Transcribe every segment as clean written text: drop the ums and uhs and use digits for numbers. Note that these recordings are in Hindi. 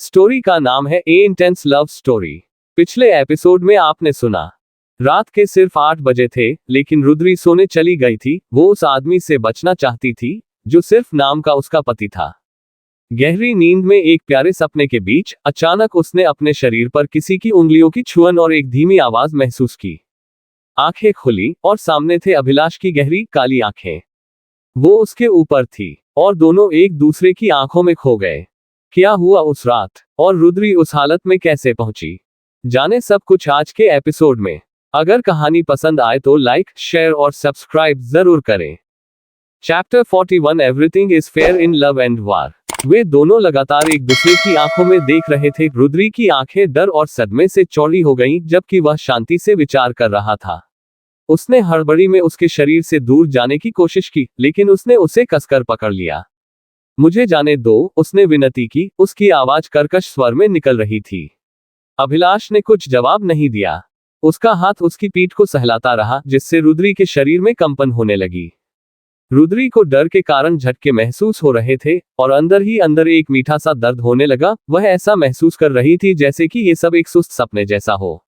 स्टोरी का नाम है ए इंटेंस लव स्टोरी। पिछले एपिसोड में आपने सुना रात के सिर्फ 8 बजे थे, लेकिन रुद्री सोने चली गई थी। वो उस आदमी से बचना चाहती थी जो सिर्फ नाम का उसका पति था। गहरी नींद में एक प्यारे सपने के बीच अचानक उसने अपने शरीर पर किसी की उंगलियों की छुअन और एक धीमी आवाज महसूस की। आंखें खुली और सामने थे अभिलाष की गहरी काली आंखें। वो उसके ऊपर थी और दोनों एक दूसरे की आंखों में खो गए। क्या हुआ उस रात और रुद्री उस हालत में कैसे पहुंची, जाने सब कुछ आज के एपिसोड में। अगर कहानी पसंद आए तो लाइक, शेयर और सब्सक्राइब जरूर करें। Chapter 41 everything is fair in love and war. वे दोनों लगातार एक दूसरे की आंखों में देख रहे थे। रुद्री की आंखें डर और सदमे से चौड़ी हो गईं, जबकि वह शांति से विचार कर रहा था। उसने हड़बड़ी में उसके शरीर से दूर जाने की कोशिश की, लेकिन उसने उसे कसकर पकड़ लिया। मुझे जाने दो, उसने विनती की। उसकी आवाज कर्कश स्वर में निकल रही थी। अभिलाष ने कुछ जवाब नहीं दिया। उसका हाथ उसकी पीठ को सहलाता रहा, जिससे रुद्री के शरीर में कंपन होने लगी। रुद्री को डर के कारण झटके महसूस हो रहे थे और अंदर ही अंदर एक मीठा सा दर्द होने लगा। वह ऐसा महसूस कर रही थी जैसे कि ये सब एक सुस्त सपने जैसा हो।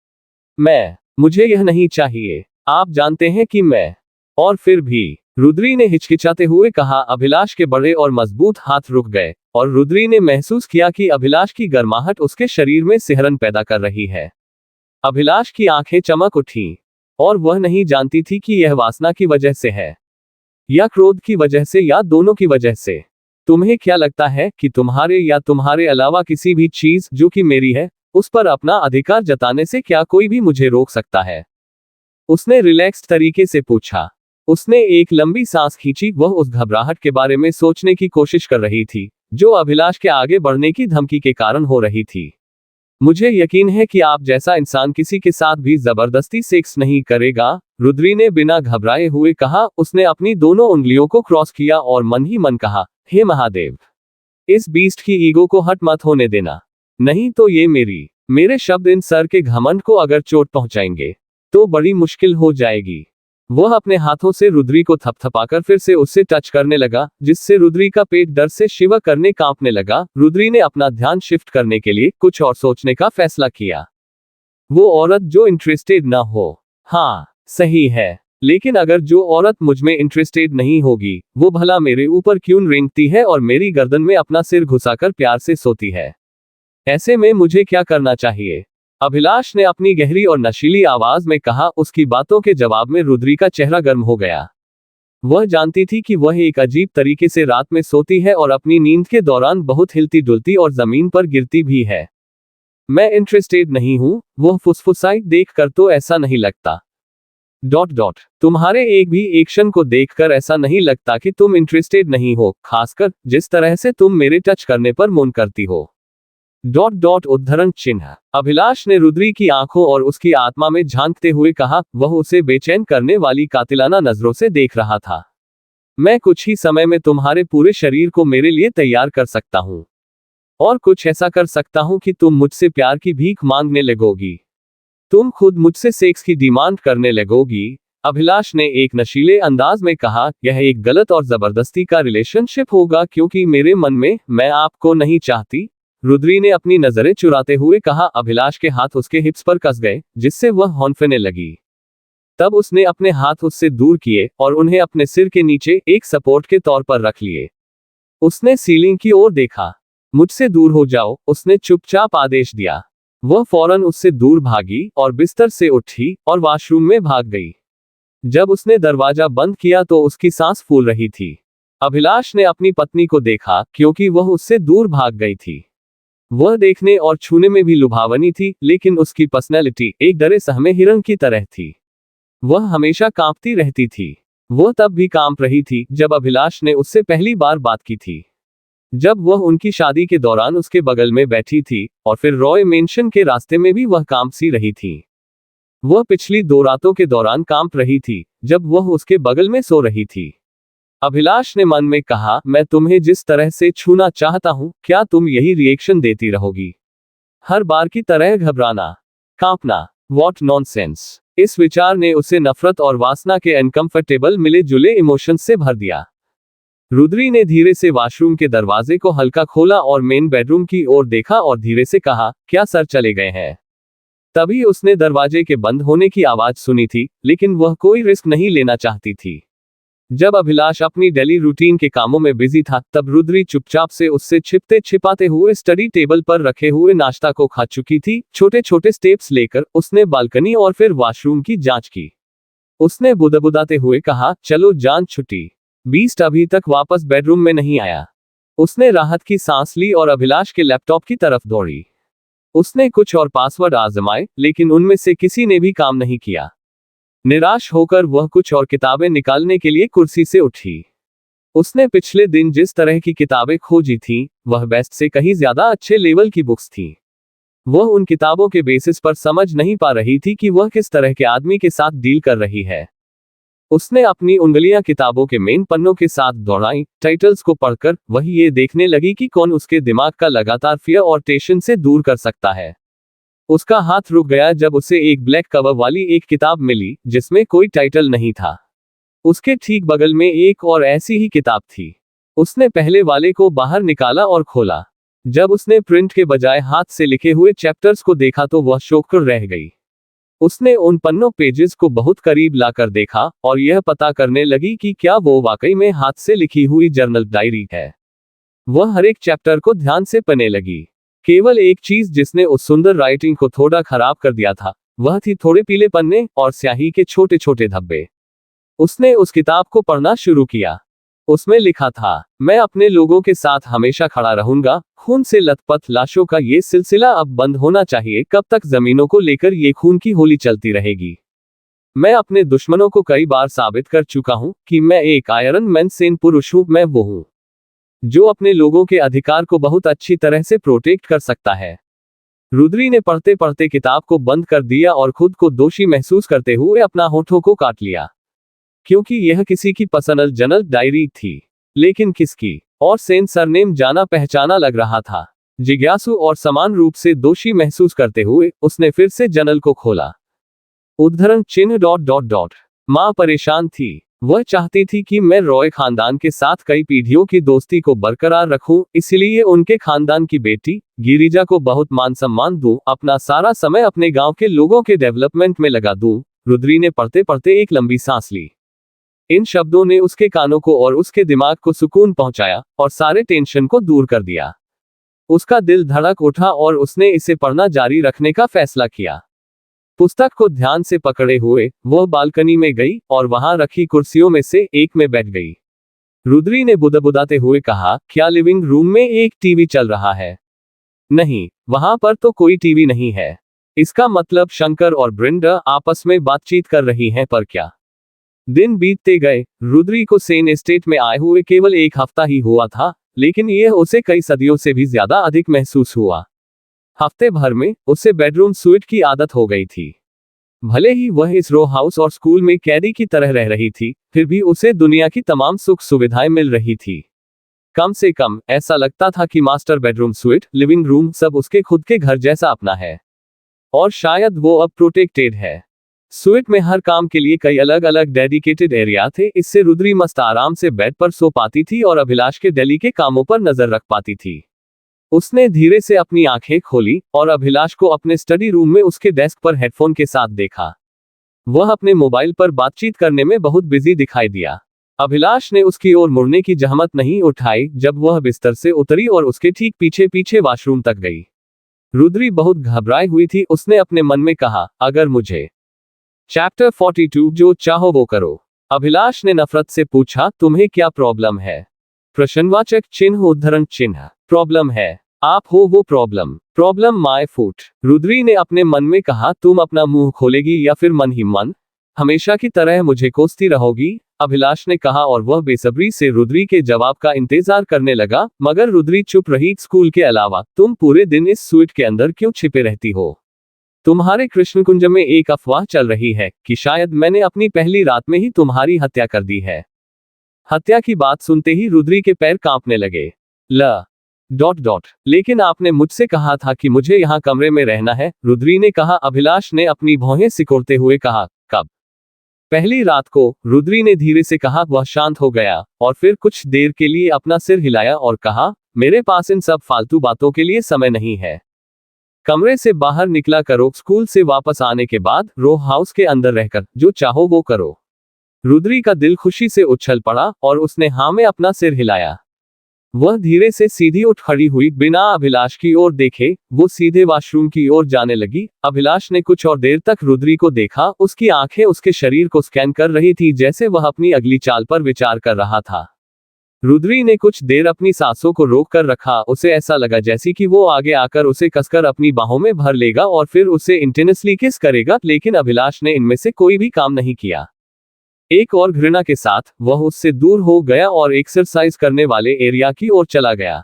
मुझे यह नहीं चाहिए। आप जानते हैं कि मैं। और फिर भी, रुद्री ने हिचकिचाते हुए कहा। अभिलाष के बड़े और मजबूत हाथ रुक गए और रुद्री ने महसूस किया कि अभिलाष की गर्माहट उसके शरीर में सिहरन पैदा कर रही है। अभिलाष की आंखें चमक उठीं और वह नहीं जानती थी कि यह वासना की वजह से है या क्रोध की वजह से या दोनों की वजह से। तुम्हें क्या लगता है कि तुम्हारे या तुम्हारे अलावा किसी भी चीज जो कि मेरी है, उस पर अपना अधिकार जताने से क्या कोई भी मुझे रोक सकता है? उसने रिलैक्स्ड तरीके से पूछा। उसने एक लंबी सांस खींची। वह उस घबराहट के बारे में सोचने की कोशिश कर रही थी जो अभिलाष के आगे बढ़ने की धमकी के कारण हो रही थी। मुझे यकीन है कि आप जैसा इंसान किसी के साथ भी जबरदस्ती सेक्स नहीं करेगा, रुद्री ने बिना घबराए हुए कहा। उसने अपनी दोनों उंगलियों को क्रॉस किया और मन ही मन कहा, हे महादेव, इस बीस्ट की ईगो को हट मत होने देना, नहीं तो ये मेरे शब्द इन सर के घमंड को अगर चोट पहुंचाएंगे तो बड़ी मुश्किल हो जाएगी। वह अपने हाथों से रुद्री को थपथपाकर फिर से उससे टच करने लगा, जिससे रुद्री का पेट डर से शिवर करने कांपने लगा। रुद्री ने अपना ध्यान शिफ्ट करने के लिए कुछ और सोचने का फैसला किया। वो औरत जो इंटरेस्टेड ना हो, हाँ सही है, लेकिन अगर जो औरत मुझ में इंटरेस्टेड नहीं होगी, वो भला मेरे ऊपर क्यों रेंगती है और मेरी गर्दन में अपना सिर घुसाकर प्यार से सोती है? ऐसे में मुझे क्या करना चाहिए? अभिलाष ने अपनी गहरी और नशीली आवाज में कहा। उसकी बातों के जवाब में रुद्री का चेहरा गर्म हो गया। वह जानती थी कि वह एक अजीब तरीके से रात में सोती है और अपनी नींद के दौरान बहुत हिलती डुलती और जमीन पर गिरती भी है। मैं इंटरेस्टेड नहीं हूं, वह फुसफुसाई। देख कर तो ऐसा नहीं लगता। तुम्हारे एक भी एक्शन को देखकर ऐसा नहीं लगता कि तुम इंटरेस्टेड नहीं हो, खासकर जिस तरह से तुम मेरे टच करने पर मौन करती हो। उद्धरण चिन्ह। अभिलाष ने रुद्री की आंखों और उसकी आत्मा में झांकते हुए कहा। वह उसे बेचैन करने वाली कातिलाना नजरों से देख रहा था। मैं कुछ ही समय में तुम्हारे पूरे शरीर को मेरे लिए तैयार कर सकता हूं और कुछ ऐसा कर सकता हूं कि तुम मुझसे प्यार की भीख मांगने लगोगी। तुम खुद मुझसे सेक्स की डिमांड करने लगोगी। अभिलाष ने एक नशीले अंदाज में कहा। यह एक गलत और जबरदस्ती का रिलेशनशिप होगा, क्योंकि मेरे मन में मैं आपको नहीं चाहती, रुद्री ने अपनी नजरें चुराते हुए कहा। अभिलाष के हाथ उसके हिप्स पर कस गए, जिससे वह हौंफने लगी। तब उसने अपने हाथ उससे दूर किए और उन्हें अपने सिर के नीचे एक सपोर्ट के तौर पर रख लिए। उसने सीलिंग की ओर देखा। मुझसे दूर हो जाओ, उसने चुपचाप आदेश दिया। वह फौरन उससे दूर भागी और बिस्तर से उठी और वॉशरूम में भाग गई। जब उसने दरवाजा बंद किया तो उसकी सांस फूल रही थी। अभिलाष ने अपनी पत्नी को देखा, क्योंकि वह उससे दूर भाग गई थी। वह देखने और छूने में भी लुभावनी थी, लेकिन उसकी पर्सनैलिटी एक डरे सहमे हिरण की तरह थी। वह हमेशा कांपती रहती थी। वह तब भी कांप रही थी जब अभिलाष ने उससे पहली बार बात की थी, जब वह उनकी शादी के दौरान उसके बगल में बैठी थी, और फिर रॉय मेंशन के रास्ते में भी वह कांप सी रही थी। वह पिछली 2 रातों के दौरान कांप रही थी, जब वह उसके बगल में सो रही थी। अभिलाष ने मन में कहा, मैं तुम्हें जिस तरह से छूना चाहता हूं, क्या तुम यही रिएक्शन देती रहोगी? हर बार की तरह घबराना, कांपना। What nonsense. इस विचार ने उसे नफरत और वासना के अनकंफर्टेबल मिले जुले इमोशंस से भर दिया। रुद्री ने धीरे से वॉशरूम के दरवाजे को हल्का खोला और मेन बेडरूम की ओर देखा और धीरे से कहा, क्या सर चले गए हैं? तभी उसने दरवाजे के बंद होने की आवाज सुनी थी, लेकिन वह कोई रिस्क नहीं लेना चाहती थी। जब अभिलाष अपनी डेली रूटीन के कामों में बिजी था, तब रुद्री चुपचाप से उससे छिपते छिपाते हुए स्टडी टेबल पर रखे हुए नाश्ता को खा चुकी थी। छोटे छोटे स्टेप्स लेकर उसने बालकनी और फिर वॉशरूम की जांच की। उसने बुदबुदाते हुए कहा, चलो जान छुट्टी। बीस्ट अभी तक वापस बेडरूम में नहीं आया। उसने राहत की सांस ली और अभिलाष के लैपटॉप की तरफ दौड़ी। उसने कुछ और पासवर्ड आजमाए, लेकिन उनमें से किसी ने भी काम नहीं किया। निराश होकर वह कुछ और किताबें निकालने के लिए कुर्सी से उठी। उसने पिछले दिन जिस तरह की किताबें खोजी थीं, वह बेस्ट से कहीं ज्यादा अच्छे लेवल की बुक्स थीं। वह उन किताबों के बेसिस पर समझ नहीं पा रही थी कि वह किस तरह के आदमी के साथ डील कर रही है। उसने अपनी उंगलियां किताबों के मेन पन्नों के साथ दौड़ाई। टाइटल्स को पढ़कर वह ये देखने लगी कि कौन उसके दिमाग का लगातार फियर और टेंशन से दूर कर सकता है। उसका हाथ रुक गया जब उसे एक ब्लैक कवर वाली एक किताब मिली, जिसमें कोई टाइटल नहीं था। उसके ठीक बगल में एक और ऐसी ही किताब थी। उसने पहले वाले को बाहर निकाला और खोला। जब उसने प्रिंट के बजाय हाथ से लिखे हुए चैप्टर्स को देखा तो वह शॉक रह गई। उसने उन पन्नों पेजेस को बहुत करीब लाकर देखा और यह पता करने लगी कि क्या वो वाकई में हाथ से लिखी हुई जर्नल डायरी है। वह हर एक चैप्टर को ध्यान से पढ़ने लगी। केवल एक चीज जिसने उस सुंदर राइटिंग को थोड़ा खराब कर दिया था, वह थी थोड़े पीले पन्ने और स्याही के छोटे छोटे धब्बे। उसने उस किताब को पढ़ना शुरू किया। उसमें लिखा था, मैं अपने लोगों के साथ हमेशा खड़ा रहूंगा। खून से लथपथ लाशों का ये सिलसिला अब बंद होना चाहिए। कब तक जमीनों को लेकर ये खून की होली चलती रहेगी? मैं अपने दुश्मनों को कई बार साबित कर चुका हूं कि मैं एक आयरन मैन सेन पुरुष हूं। मैं वो हूं जो अपने लोगों के अधिकार को बहुत अच्छी तरह से प्रोटेक्ट कर सकता है। रुद्री ने पढ़ते पढ़ते किताब को बंद कर दिया और खुद को दोषी महसूस करते हुए अपना होठों को काट लिया, क्योंकि यह किसी की पर्सनल जर्नल डायरी थी। लेकिन किसकी? और सेन सरनेम जाना पहचाना लग रहा था। जिज्ञासु और समान रूप से दोषी महसूस करते हुए उसने फिर से जर्नल को खोला। उद्धरण चिन्ह ... मां परेशान थी। वह चाहती थी कि मैं रॉय खानदान के साथ कई पीढ़ियों की दोस्ती को बरकरार रखूं, इसलिए उनके खानदान की बेटी गिरिजा को बहुत मान सम्मान दूं, अपना सारा समय अपने गांव के लोगों के डेवलपमेंट में लगा दूं। रुद्री ने पढ़ते पढ़ते एक लंबी सांस ली। इन शब्दों ने उसके कानों को और उसके दिमाग को सुकून पहुंचाया और सारे टेंशन को दूर कर दिया। उसका दिल धड़क उठा और उसने इसे पढ़ना जारी रखने का फैसला किया। पुस्तक को ध्यान से पकड़े हुए वह बालकनी में गई और वहां रखी कुर्सियों में से एक में बैठ गई। रुद्री ने बुदबुदाते हुए कहा, क्या लिविंग रूम में एक टीवी चल रहा है? नहीं, वहां पर तो कोई टीवी नहीं है। इसका मतलब शंकर और ब्रिंडा आपस में बातचीत कर रही हैं, पर क्या? दिन बीतते गए। रुद्री को सेन एस्टेट में आए हुए केवल एक हफ्ता ही हुआ था, लेकिन यह उसे कई सदियों से भी ज्यादा अधिक महसूस हुआ। हफ्ते भर में उसे बेडरूम स्वीट की आदत हो गई थी। भले ही वह इस रो हाउस और स्कूल में कैदी की तरह रह रही थी, फिर भी उसे दुनिया की तमाम सुख सुविधाएं मिल रही थी। कम से कम ऐसा लगता था कि master bedroom sweet, living room सब उसके खुद के घर जैसा अपना है। और शायद वो अब प्रोटेक्टेड है। स्वीट में हर काम के लिए कई अलग अलग डेडिकेटेड एरिया थे। इससे रुद्री मस्त आराम से बेड पर सो पाती थी और अभिलाष के डेली के कामों पर नजर रख पाती थी। उसने धीरे से अपनी आंखें खोली और अभिलाष को अपने स्टडी रूम में उसके डेस्क पर हेडफोन के साथ देखा। वह अपने मोबाइल पर बातचीत करने में बहुत बिजी दिखाई दिया। अभिलाष ने उसकी ओर मुड़ने की जहमत नहीं उठाई जब वह बिस्तर से उतरी और उसके ठीक पीछे पीछे वॉशरूम तक गई। रुद्री बहुत घबराई हुई थी। उसने अपने मन में कहा, अगर मुझे चैप्टर 42 जो चाहो वो करो। अभिलाष ने नफरत से पूछा, तुम्हें क्या प्रॉब्लम है? प्रश्नवाचक चिन्ह उद्धरण चिन्ह। प्रॉब्लम है? आप हो वो problem. Problem my foot. Rudri ने अपने मन में कहा, तुम अपना मुंह खोलेगी या फिर मन ही मन हमेशा की तरह मुझे कोसती रहोगी? अभिलाष ने कहा और वह बेसब्री से रुद्री के जवाब का इंतजार करने लगा, मगर रुद्री चुप रही। स्कूल के अलावा तुम पूरे दिन इस स्वीट के अंदर क्यों छिपे रहती हो? तुम्हारे कृष्णकुंज में एक अफवाह चल रही है कि शायद मैंने अपनी पहली रात में ही तुम्हारी हत्या कर दी है। हत्या की बात सुनते ही रुद्री के पैर कांपने लगे। लेकिन आपने मुझसे कहा था कि मुझे यहाँ कमरे में रहना है, रुद्री ने कहा। अभिलाष ने अपनी भौहें सिकोड़ते हुए कहा, कब? पहली रात को रुद्री ने धीरे से कहा। वह शांत हो गया और फिर कुछ देर के लिए अपना सिर हिलाया और कहा, मेरे पास इन सब फालतू बातों के लिए समय नहीं है। कमरे से बाहर निकला करो। स्कूल से वापस आने के बाद रो हाउस के अंदर रहकर जो चाहो वो करो। रुद्री का दिल खुशी से उछल पड़ा और उसने हाँ में अपना सिर हिलाया। वह धीरे से सीधी उठ खड़ी हुई, बिना अभिलाष की ओर देखे वो सीधे वॉशरूम की ओर जाने लगी। अभिलाष ने कुछ और देर तक रुद्री को देखा। उसकी आंखें उसके शरीर को स्कैन कर रही थी, जैसे वह अपनी अगली चाल पर विचार कर रहा था। रुद्री ने कुछ देर अपनी सांसों को रोक कर रखा। उसे ऐसा लगा जैसे कि वो आगे आकर उसे कसकर अपनी बाहों में भर लेगा और फिर उसे इंटेंसली किस करेगा, लेकिन अभिलाष ने इनमें से कोई भी काम नहीं किया। एक और घृणा के साथ वह उससे दूर हो गया और एक्सरसाइज करने वाले एरिया की ओर चला गया।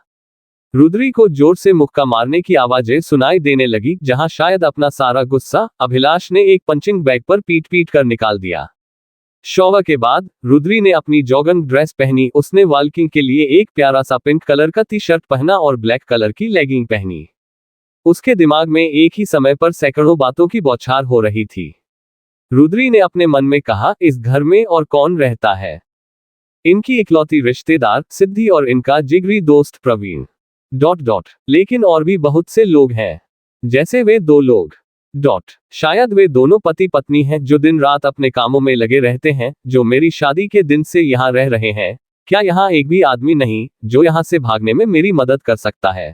रुद्री को जोर से मुक्का मारने की आवाजें सुनाई देने लगी, जहां शायद अपना सारा गुस्सा अभिलाष ने एक पंचिंग बैग पर पीट पीट कर निकाल दिया। शॉवर के बाद रुद्री ने अपनी जॉगिंग ड्रेस पहनी। उसने वॉकिंग के लिए एक प्यारा सा पिंक कलर का टी शर्ट पहना और ब्लैक कलर की लेगिंग पहनी। उसके दिमाग में एक ही समय पर सैकड़ों बातों की बौछार हो रही थी। रुद्री ने अपने मन में कहा, इस घर में और कौन रहता है? इनकी इकलौती रिश्तेदार सिद्धि और इनका जिगरी दोस्त प्रवीण ... लेकिन और भी बहुत से लोग हैं, जैसे वे दो लोग ... शायद वे दोनों पति पत्नी हैं जो दिन रात अपने कामों में लगे रहते हैं, जो मेरी शादी के दिन से यहाँ रह रहे हैं। क्या यहाँ एक भी आदमी नहीं जो यहाँ से भागने में मेरी मदद कर सकता है?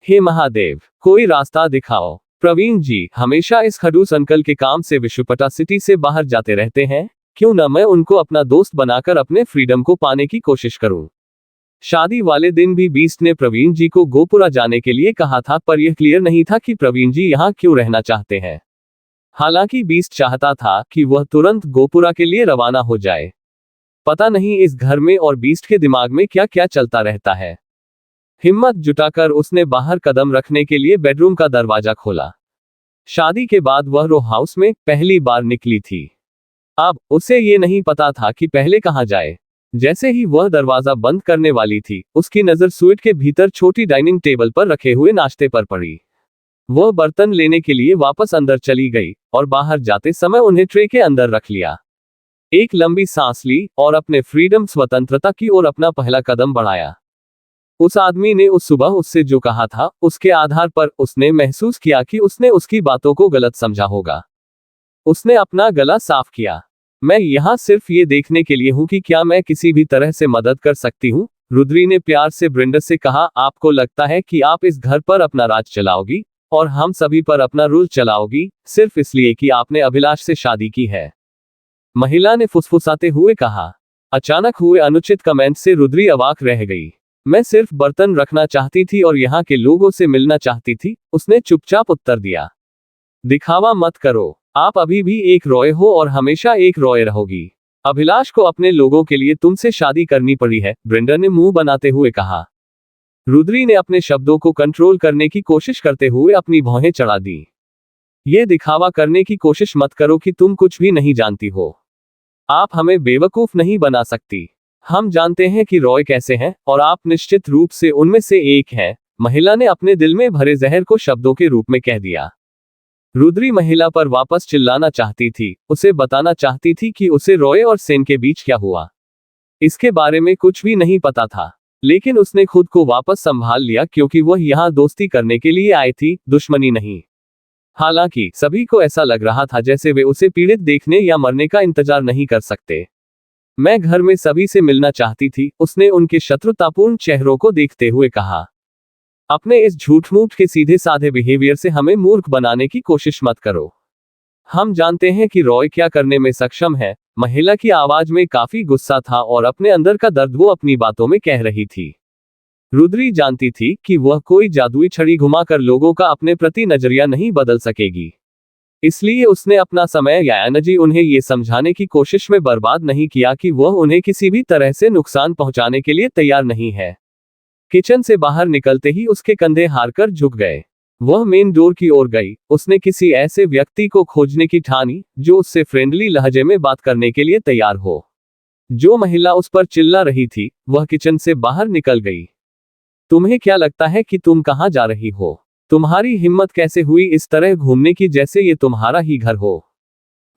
हे महादेव, कोई रास्ता दिखाओ। प्रवीण जी हमेशा इस खड़ूस अंकल के काम से विश्वपटा सिटी से बाहर जाते रहते हैं। क्यों न मैं उनको अपना दोस्त बनाकर अपने फ्रीडम को पाने की कोशिश करूं। शादी वाले दिन भी बीस्ट ने प्रवीण जी को गोपुरा जाने के लिए कहा था, पर यह क्लियर नहीं था कि प्रवीण जी यहाँ क्यों रहना चाहते हैं। हालांकि बीस्ट चाहता था कि वह तुरंत गोपुरा के लिए रवाना हो जाए। पता नहीं इस घर में और बीस्ट के दिमाग में क्या क्या चलता रहता है। हिम्मत जुटाकर उसने बाहर कदम रखने के लिए बेडरूम का दरवाजा खोला। शादी के बाद वह रो हाउस में पहली बार निकली थी। अब उसे ये नहीं पता था कि पहले कहाँ जाए। जैसे ही वह दरवाजा बंद करने वाली थी, उसकी नजर स्वीट के भीतर छोटी डाइनिंग टेबल पर रखे हुए नाश्ते पर पड़ी। वह बर्तन लेने के लिए वापस अंदर चली गई और बाहर जाते समय उन्हें ट्रे के अंदर रख लिया। एक लंबी सांस ली और अपने फ्रीडम स्वतंत्रता की ओर अपना पहला कदम बढ़ाया। उस आदमी ने उस सुबह उससे जो कहा था, उसके आधार पर उसने महसूस किया कि उसने उसकी बातों को गलत समझा होगा। उसने अपना गला साफ किया। मैं यहाँ सिर्फ ये देखने के लिए हूँ कि क्या मैं किसी भी तरह से मदद कर सकती हूँ, रुद्री ने प्यार से ब्रिंडा से कहा। आपको लगता है कि आप इस घर पर अपना राज चलाओगी और हम सभी पर अपना रूल चलाओगी, सिर्फ इसलिए कि आपने अभिलाष से शादी की है? महिला ने फुसफुसाते हुए कहा। अचानक हुए अनुचित कमेंट से रुद्री अवाक रह गई। मैं सिर्फ बर्तन रखना चाहती थी और यहाँ के लोगों से मिलना चाहती थी, उसने चुपचाप उत्तर दिया। दिखावा मत करो, आप अभी भी एक रॉय हो और हमेशा एक रॉय रहोगी। अभिलाष को अपने लोगों के लिए तुमसे शादी करनी पड़ी है, ब्रिंडा ने मुंह बनाते हुए कहा। रुद्री ने अपने शब्दों को कंट्रोल करने की कोशिश करते हुए अपनी भौहें चढ़ा दी। ये दिखावा करने की कोशिश मत करो कि तुम कुछ भी नहीं जानती हो। आप हमें बेवकूफ नहीं बना सकती। हम जानते हैं कि रॉय कैसे हैं और आप निश्चित रूप से उनमें से एक हैं, महिला ने अपने दिल में भरे जहर को शब्दों के रूप में कह दिया। रुद्री महिला पर वापस चिल्लाना चाहती थी, उसे बताना चाहती थी कि उसे रॉय और सेन के बीच क्या हुआ। इसके बारे में कुछ भी नहीं पता था, लेकिन उसने खुद को वापस संभाल लिया क्योंकि वह यहाँ दोस्ती करने के लिए आई थी, दुश्मनी नहीं। हालांकि सभी को ऐसा लग रहा था जैसे वे उसे पीड़ित देखने या मरने का इंतजार नहीं कर सकते। मैं घर में सभी से मिलना चाहती थी, उसने उनके शत्रुतापूर्ण चेहरों को देखते हुए कहा। अपने इस झूठ मूठ के सीधे साधे बिहेवियर से हमें मूर्ख बनाने की कोशिश मत करो। हम जानते हैं कि रॉय क्या करने में सक्षम है। महिला की आवाज में काफी गुस्सा था और अपने अंदर का दर्द वो अपनी बातों में कह रही थी। रुद्री जानती थी कि वह कोई जादुई छड़ी घुमाकर लोगों का अपने प्रति नजरिया नहीं बदल सकेगी। इसलिए उसने अपना समय या एनर्जी उन्हें ये समझाने की कोशिश में बर्बाद नहीं किया कि वह उन्हें किसी भी तरह से नुकसान पहुंचाने के लिए तैयार नहीं है। किचन से बाहर निकलते ही उसके कंधे हारकर झुक गए। वह मेन डोर की ओर गई। उसने किसी ऐसे व्यक्ति को खोजने की ठानी जो उससे फ्रेंडली लहजे में बात करने के लिए तैयार हो। जो महिला उस पर चिल्ला रही थी, वह किचन से बाहर निकल गई। तुम्हें क्या लगता है कि तुम कहां जा रही हो? तुम्हारी हिम्मत कैसे हुई इस तरह घूमने की जैसे ये तुम्हारा ही घर हो?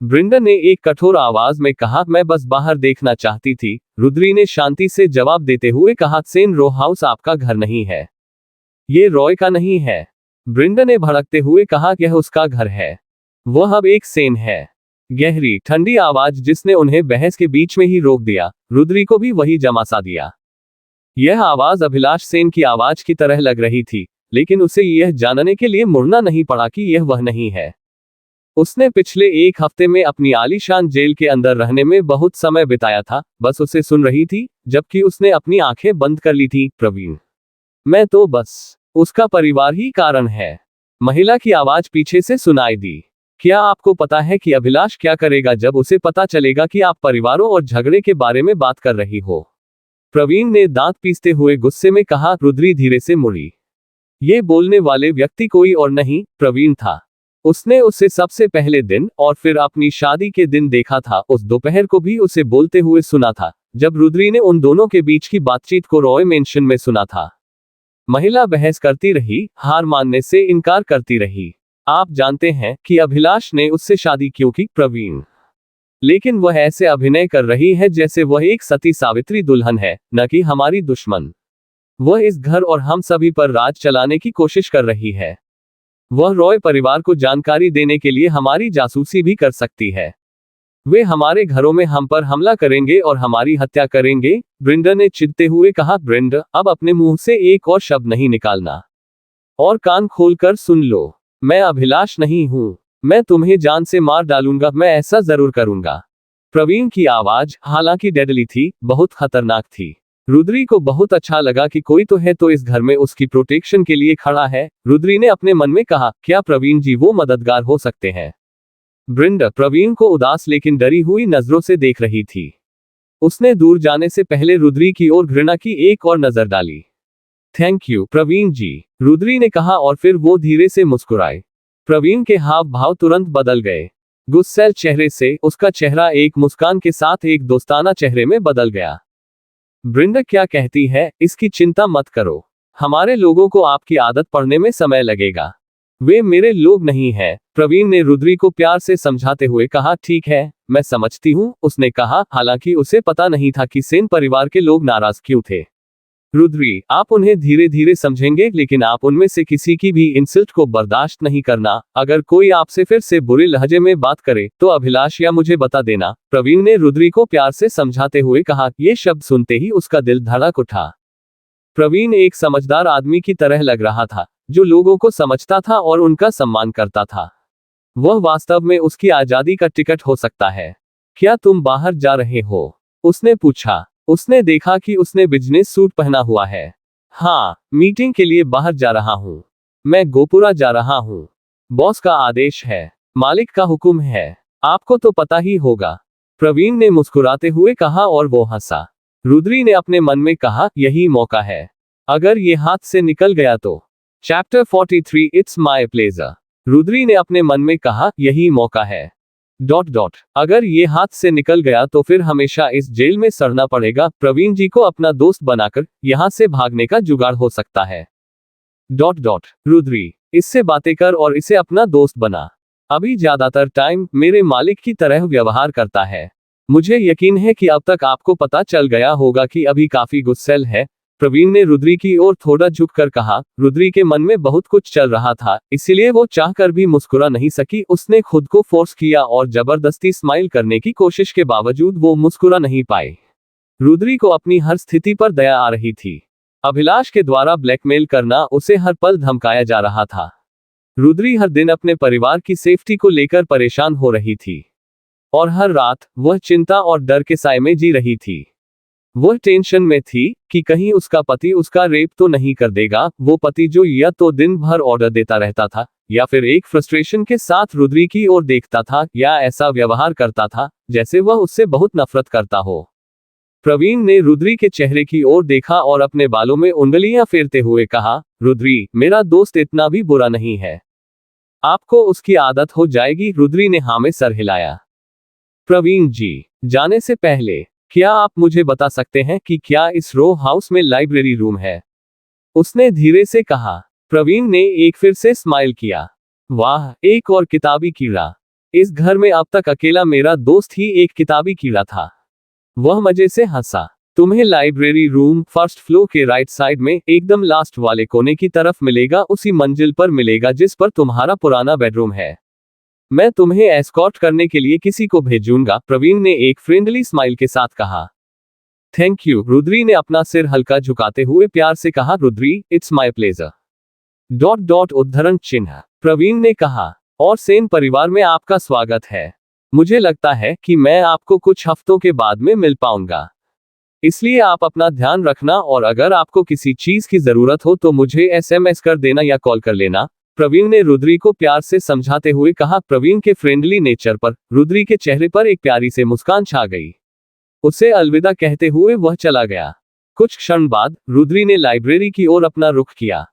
ब्रिंडा ने एक कठोर आवाज में कहा, मैं बस बाहर देखना चाहती थी। रुद्री ने शांति से जवाब देते हुए कहा, सेन रो हाउस आपका घर नहीं है। ये रॉय का नहीं है। ब्रिंडा ने भड़कते हुए कहा, यह उसका घर है। वह अब एक सेन है। गहरी ठंडी आवाज जिसने उन्हें बहस के बीच में ही रोक दिया, रुद्री को भी वही जमा सा दिया। यह आवाज अभिलाष सेन की आवाज की तरह लग रही थी, लेकिन उसे यह जानने के लिए मुड़ना नहीं पड़ा कि यह वह नहीं है। उसने पिछले एक हफ्ते में अपनी आलीशान जेल के अंदर रहने में बहुत समय बिताया था, बस उसे सुन रही थी, जबकि उसने अपनी आंखें बंद कर ली थी। प्रवीण, मैं तो बस उसका परिवार ही कारण है। महिला की आवाज पीछे से सुनाई दी। क्या आपको पता है कि अभिलाष क्या करेगा जब उसे पता चलेगा कि आप परिवारों और झगड़े के बारे में बात कर रही हो? प्रवीण ने दांत पीसते हुए गुस्से में कहा। रुद्री धीरे से मुड़ी। ये बोलने वाले व्यक्ति कोई और नहीं, प्रवीण था। उसने उसे सबसे पहले दिन और फिर अपनी शादी के दिन देखा था। उस दोपहर को भी उसे बोलते हुए सुना था, जब रुद्री ने उन दोनों के बीच की बातचीत को रॉय मेंशन में सुना था। महिला बहस करती रही, हार मानने से इनकार करती रही। आप जानते हैं कि अभिलाष ने उससे शादी क्यों की, प्रवीण? लेकिन वह ऐसे अभिनय कर रही है जैसे वह एक सती सावित्री दुल्हन है, न कि हमारी दुश्मन। वह इस घर और हम सभी पर राज चलाने की कोशिश कर रही है। वह रॉय परिवार को जानकारी देने के लिए हमारी जासूसी भी कर सकती है। वे हमारे घरों में हम पर हमला करेंगे और हमारी हत्या करेंगे। ब्रिंडा ने चिढ़ते हुए कहा। ब्रिंडा, अब अपने मुंह से एक और शब्द नहीं निकालना, और कान खोलकर सुन लो। मैं अभिलाष नहीं हूं। मैं तुम्हें जान से मार डालूंगा, मैं ऐसा जरूर करूंगा। प्रवीण की आवाज, हालांकि डेडली थी, बहुत खतरनाक थी। रुद्री को बहुत अच्छा लगा कि कोई तो है तो इस घर में उसकी प्रोटेक्शन के लिए खड़ा है। रुद्री ने अपने मन में कहा, क्या प्रवीण जी वो मददगार हो सकते हैं? ब्रिंडा प्रवीण को उदास लेकिन डरी हुई नजरों से देख रही थी। उसने दूर जाने से पहले रुद्री की ओर घृणा की एक और नजर डाली। थैंक यू प्रवीण जी, रुद्री ने कहा और फिर वो धीरे से मुस्कुराए। प्रवीण के हाव भाव तुरंत बदल गए। गुस्सैल चेहरे से उसका चेहरा एक मुस्कान के साथ एक दोस्ताना चेहरे में बदल गया। ब्रिंडा क्या कहती है, इसकी चिंता मत करो। हमारे लोगों को आपकी आदत पड़ने में समय लगेगा। वे मेरे लोग नहीं हैं। प्रवीण ने रुद्री को प्यार से समझाते हुए कहा। ठीक है, मैं समझती हूँ, उसने कहा, हालांकि उसे पता नहीं था कि सेन परिवार के लोग नाराज क्यों थे। रुद्री, आप उन्हें धीरे धीरे समझेंगे, लेकिन आप उनमें से किसी की भी इंसल्ट को बर्दाश्त नहीं करना। अगर कोई आपसे फिर से बुरे लहजे में बात करे तो अभिलाष या मुझे बता देना। प्रवीण ने रुद्री को प्यार से समझाते हुए कहा। ये शब्द सुनते ही उसका दिल धड़क उठा। प्रवीण एक समझदार आदमी की तरह लग रहा था, जो लोगों को समझता था और उनका सम्मान करता था। वह वास्तव में उसकी आजादी का टिकट हो सकता है। क्या तुम बाहर जा रहे हो? उसने पूछा। उसने देखा कि उसने बिजनेस सूट पहना हुआ है। हाँ, मीटिंग के लिए बाहर जा रहा हूँ। मैं गोपुरा जा रहा हूँ। बॉस का आदेश है, मालिक का हुक्म है, आपको तो पता ही होगा। प्रवीण ने मुस्कुराते हुए कहा और वो हंसा। रुद्री ने अपने मन में कहा, यही मौका है। अगर ये हाथ से निकल गया तो। Chapter 43 it's my pleasure. Rudri ने अपने मन में कहा, यही मौका है। अगर ये हाथ से निकल गया तो फिर हमेशा इस जेल में सड़ना पड़ेगा। प्रवीण जी को अपना दोस्त बनाकर यहां से भागने का जुगाड़ हो सकता है। रुद्री, इससे बातें कर और इसे अपना दोस्त बना। अभी ज्यादातर टाइम मेरे मालिक की तरह व्यवहार करता है। मुझे यकीन है कि अब तक आपको पता चल गया होगा कि अभी काफी गुस्सैल है। प्रवीण ने रुद्री की ओर थोड़ा झुककर कहा। रुद्री के मन में बहुत कुछ चल रहा था, इसलिए वो चाहकर भी मुस्कुरा नहीं सकी। उसने खुद को फोर्स किया और जबरदस्ती स्माइल करने की कोशिश के बावजूद वो मुस्कुरा नहीं पाई। रुद्री को अपनी हर स्थिति पर दया आ रही थी। अभिलाष के द्वारा ब्लैकमेल करना, उसे हर पल धमकाया जा रहा था। रुद्री हर दिन अपने परिवार की सेफ्टी को लेकर परेशान हो रही थी, और हर रात वह चिंता और डर के साए में जी रही थी। वह टेंशन में थी कि कहीं उसका पति उसका रेप तो नहीं कर देगा। वो पति जो या तो दिन भर ऑर्डर देता रहता था, या फिर एक फ्रस्ट्रेशन के साथ रुद्री की ओर देखता था, या ऐसा व्यवहार करता था जैसे वह उससे बहुत नफरत करता हो। प्रवीण ने रुद्री के चेहरे की ओर देखा और अपने बालों में उंगलियां फेरते हुए कहा। रुद्री, मेरा दोस्त इतना भी बुरा नहीं है। आपको उसकी आदत हो जाएगी। रुद्री ने हाँ में सर हिलाया। प्रवीण जी, जाने से पहले क्या आप मुझे बता सकते हैं कि क्या इस रो हाउस में लाइब्रेरी रूम है? उसने धीरे से कहा। प्रवीण ने एक फिर से स्माइल किया। वाह, एक और किताबी कीड़ा। इस घर में अब तक अकेला मेरा दोस्त ही एक किताबी कीड़ा था। वह मजे से हंसा। तुम्हें लाइब्रेरी रूम फर्स्ट फ्लोर के राइट साइड में एकदम लास्ट वाले कोने की तरफ मिलेगा, उसी मंजिल पर मिलेगा जिस पर तुम्हारा पुराना बेडरूम है। मैं तुम्हें एस्कॉर्ट करने के लिए किसी को भेजूंगा, प्रवीण ने एक फ्रेंडली स्माइल के साथ कहा। थैंक यू, रुद्री ने अपना सिर हल्का झुकाते हुए प्यार से कहा। Rudri, it's my pleasure. उद्धरण चिन्ह। प्रवीण ने कहा, और सेन परिवार में आपका स्वागत है। मुझे लगता है कि मैं आपको कुछ हफ्तों के बाद में मिल पाऊंगा, इसलिए आप अपना ध्यान रखना और अगर आपको किसी चीज की जरूरत हो तो मुझे एसएमएस कर देना या कॉल कर लेना, प्रवीण ने रुद्री को प्यार से समझाते हुए कहा। प्रवीण के फ्रेंडली नेचर पर रुद्री के चेहरे पर एक प्यारी से मुस्कान छा गई। उसे अलविदा कहते हुए वह चला गया। कुछ क्षण बाद रुद्री ने लाइब्रेरी की ओर अपना रुख किया।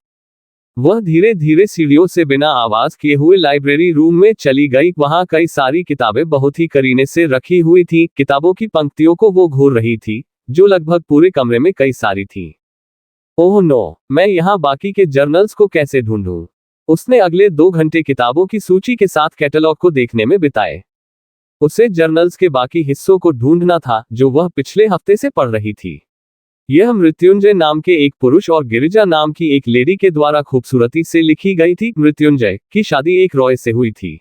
वह धीरे धीरे सीढ़ियों से बिना आवाज किए हुए लाइब्रेरी रूम में चली गई। वहां कई सारी किताबें बहुत ही करीने से रखी हुई थी। किताबों की पंक्तियों को वो घूर रही थी, जो लगभग पूरे कमरे में कई सारी थी। ओह नो, मैं यहाँ बाकी के जर्नल्स को कैसे ढूंढूं? उसने अगले 2 घंटे किताबों की सूची के साथ कैटलॉग को देखने में बिताए। उसे जर्नल्स के बाकी हिस्सों को ढूंढना था जो वह पिछले हफ्ते से पढ़ रही थी। यह मृत्युंजय नाम के एक पुरुष और गिरिजा नाम की एक लेडी के द्वारा खूबसूरती से लिखी गई थी। मृत्युंजय की शादी एक रॉय से हुई थी,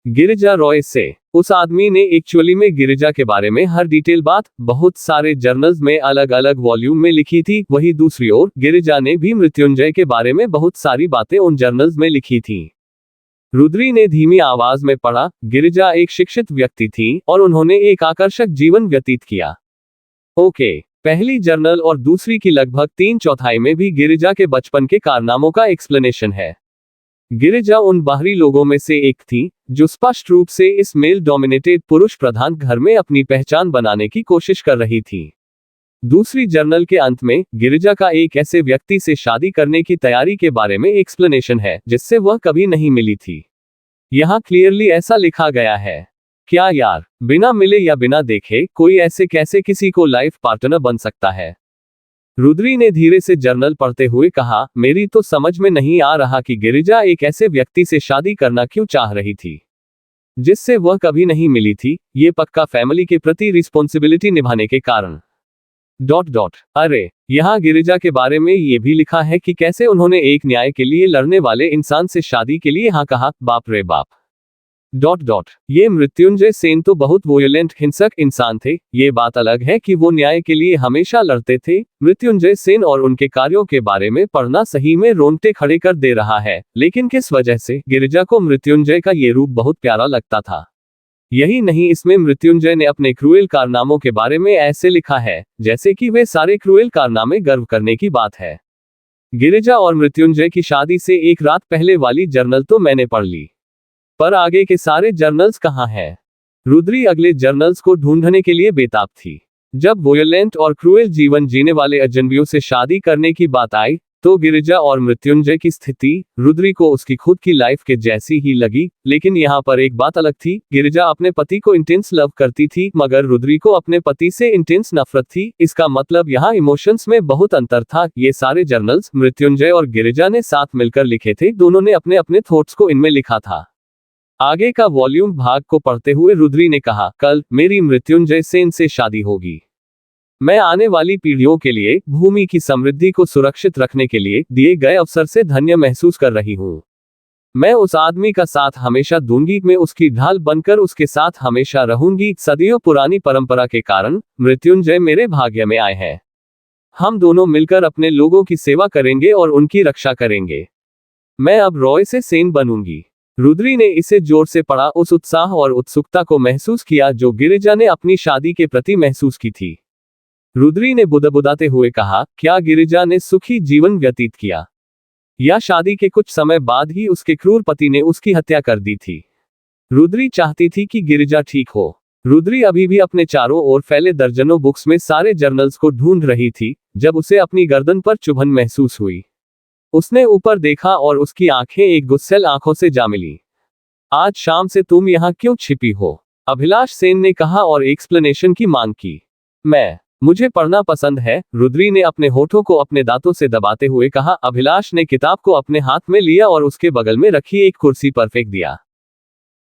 गिरिजा रॉय से। उस आदमी ने एक्चुअली में गिरिजा के बारे में हर डिटेल बात बहुत सारे जर्नल्स में अलग अलग वॉल्यूम में लिखी थी। वही दूसरी ओर गिरिजा ने भी मृत्युंजय के बारे में बहुत सारी बातें उन जर्नल्स में लिखी थी। रुद्री ने धीमी आवाज में पढ़ा। गिरिजा एक शिक्षित व्यक्ति थी और उन्होंने एक आकर्षक जीवन व्यतीत किया। ओके, पहली जर्नल और दूसरी की लगभग 3/4 में भी गिरिजा के बचपन के कारनामों का एक्सप्लेनेशन है। गिरिजा उन बाहरी लोगों में से एक थी जो स्पष्ट रूप से इस मेल डोमिनेटेड पुरुष प्रधान घर में अपनी पहचान बनाने की कोशिश कर रही थी। दूसरी जर्नल के अंत में गिरिजा का एक ऐसे व्यक्ति से शादी करने की तैयारी के बारे में एक्सप्लेनेशन है जिससे वह कभी नहीं मिली थी। यहाँ क्लियरली ऐसा लिखा गया है। क्या यार, बिना मिले या बिना देखे कोई ऐसे कैसे किसी को लाइफ पार्टनर बन सकता है? रुद्री ने धीरे से जर्नल पढ़ते हुए कहा। मेरी तो समझ में नहीं आ रहा कि गिरिजा एक ऐसे व्यक्ति से शादी करना क्यों चाह रही थी जिससे वह कभी नहीं मिली थी। ये पक्का फैमिली के प्रति रिस्पॉन्सिबिलिटी निभाने के कारण। अरे, यहाँ गिरिजा के बारे में ये भी लिखा है कि कैसे उन्होंने एक न्याय के लिए लड़ने वाले इंसान से शादी के लिए हाँ कहा। बाप रे बाप। ये मृत्युंजय सेन तो बहुत वोयलेंट हिंसक इंसान थे। ये बात अलग है कि वो न्याय के लिए हमेशा लड़ते थे। मृत्युंजय सेन और उनके कार्यों के बारे में पढ़ना सही में रोंगटे खड़े कर दे रहा है। लेकिन किस वजह से गिरिजा को मृत्युंजय का ये रूप बहुत प्यारा लगता था? यही नहीं, इसमें मृत्युंजय ने अपने क्रूएल कारनामों के बारे में ऐसे लिखा है जैसे कि वे सारे क्रूएल कारनामे गर्व करने की बात है। गिरिजा और मृत्युंजय की शादी से एक रात पहले वाली जर्नल तो मैंने पढ़ ली, पर आगे के सारे जर्नल्स कहाँ हैं? रुद्री अगले जर्नल्स को ढूंढने के लिए बेताब थी। जब वोयलेंट और क्रूएल जीवन जीने वाले अजनबियों से शादी करने की बात आई तो गिरिजा और मृत्युंजय की स्थिति रुद्री को उसकी खुद की लाइफ के जैसी ही लगी। लेकिन यहाँ पर एक बात अलग थी। गिरिजा अपने पति को इंटेंस लव करती थी, मगर रुद्री को अपने पति से इंटेंस नफरत थी। इसका मतलब यहाँ इमोशंस में बहुत अंतर था। ये सारे जर्नल्स मृत्युंजय और गिरिजा ने साथ मिलकर लिखे थे। दोनों ने अपने अपने थॉट्स को इनमें लिखा था। आगे का वॉल्यूम भाग को पढ़ते हुए रुद्री ने कहा, कल मेरी मृत्युंजय सेन से शादी होगी। मैं आने वाली पीढ़ियों के लिए भूमि की समृद्धि को सुरक्षित रखने के लिए दिए गए अवसर से धन्य महसूस कर रही हूँ। मैं उस आदमी का साथ हमेशा दूंगी। मैं उसकी ढाल बनकर उसके साथ हमेशा रहूंगी। सदियों पुरानी परंपरा के कारण मृत्युंजय मेरे भाग्य में आए हैं। हम दोनों मिलकर अपने लोगों की सेवा करेंगे और उनकी रक्षा करेंगे। मैं अब रॉय से सेन बनूंगी। रुद्री ने इसे जोर से पढ़ा। उस उत्साह और उत्सुकता को महसूस किया जो गिरिजा ने अपनी शादी के प्रति महसूस की थी। रुद्री ने बुदबुदाते हुए कहा, क्या गिरिजा ने सुखी जीवन व्यतीत किया या शादी के कुछ समय बाद ही उसके क्रूर पति ने उसकी हत्या कर दी थी? रुद्री चाहती थी कि गिरिजा ठीक हो। रुद्री अभी भी अपने चारों ओर फैले दर्जनों बुक्स में सारे जर्नल्स को ढूंढ रही थी जब उसे अपनी गर्दन पर चुभन महसूस हुई। उसने ऊपर देखा और उसकी आंखें एक गुस्सैल आंखों से जा मिली। आज शाम से तुम यहाँ क्यों छिपी हो? अभिलाष सेन ने कहा और एक्सप्लेनेशन की मांग की। मुझे पढ़ना पसंद है, रुद्री ने अपने होठों को अपने दांतों से दबाते हुए कहा। अभिलाष ने किताब को अपने हाथ में लिया और उसके बगल में रखी एक कुर्सी पर फेंक दिया।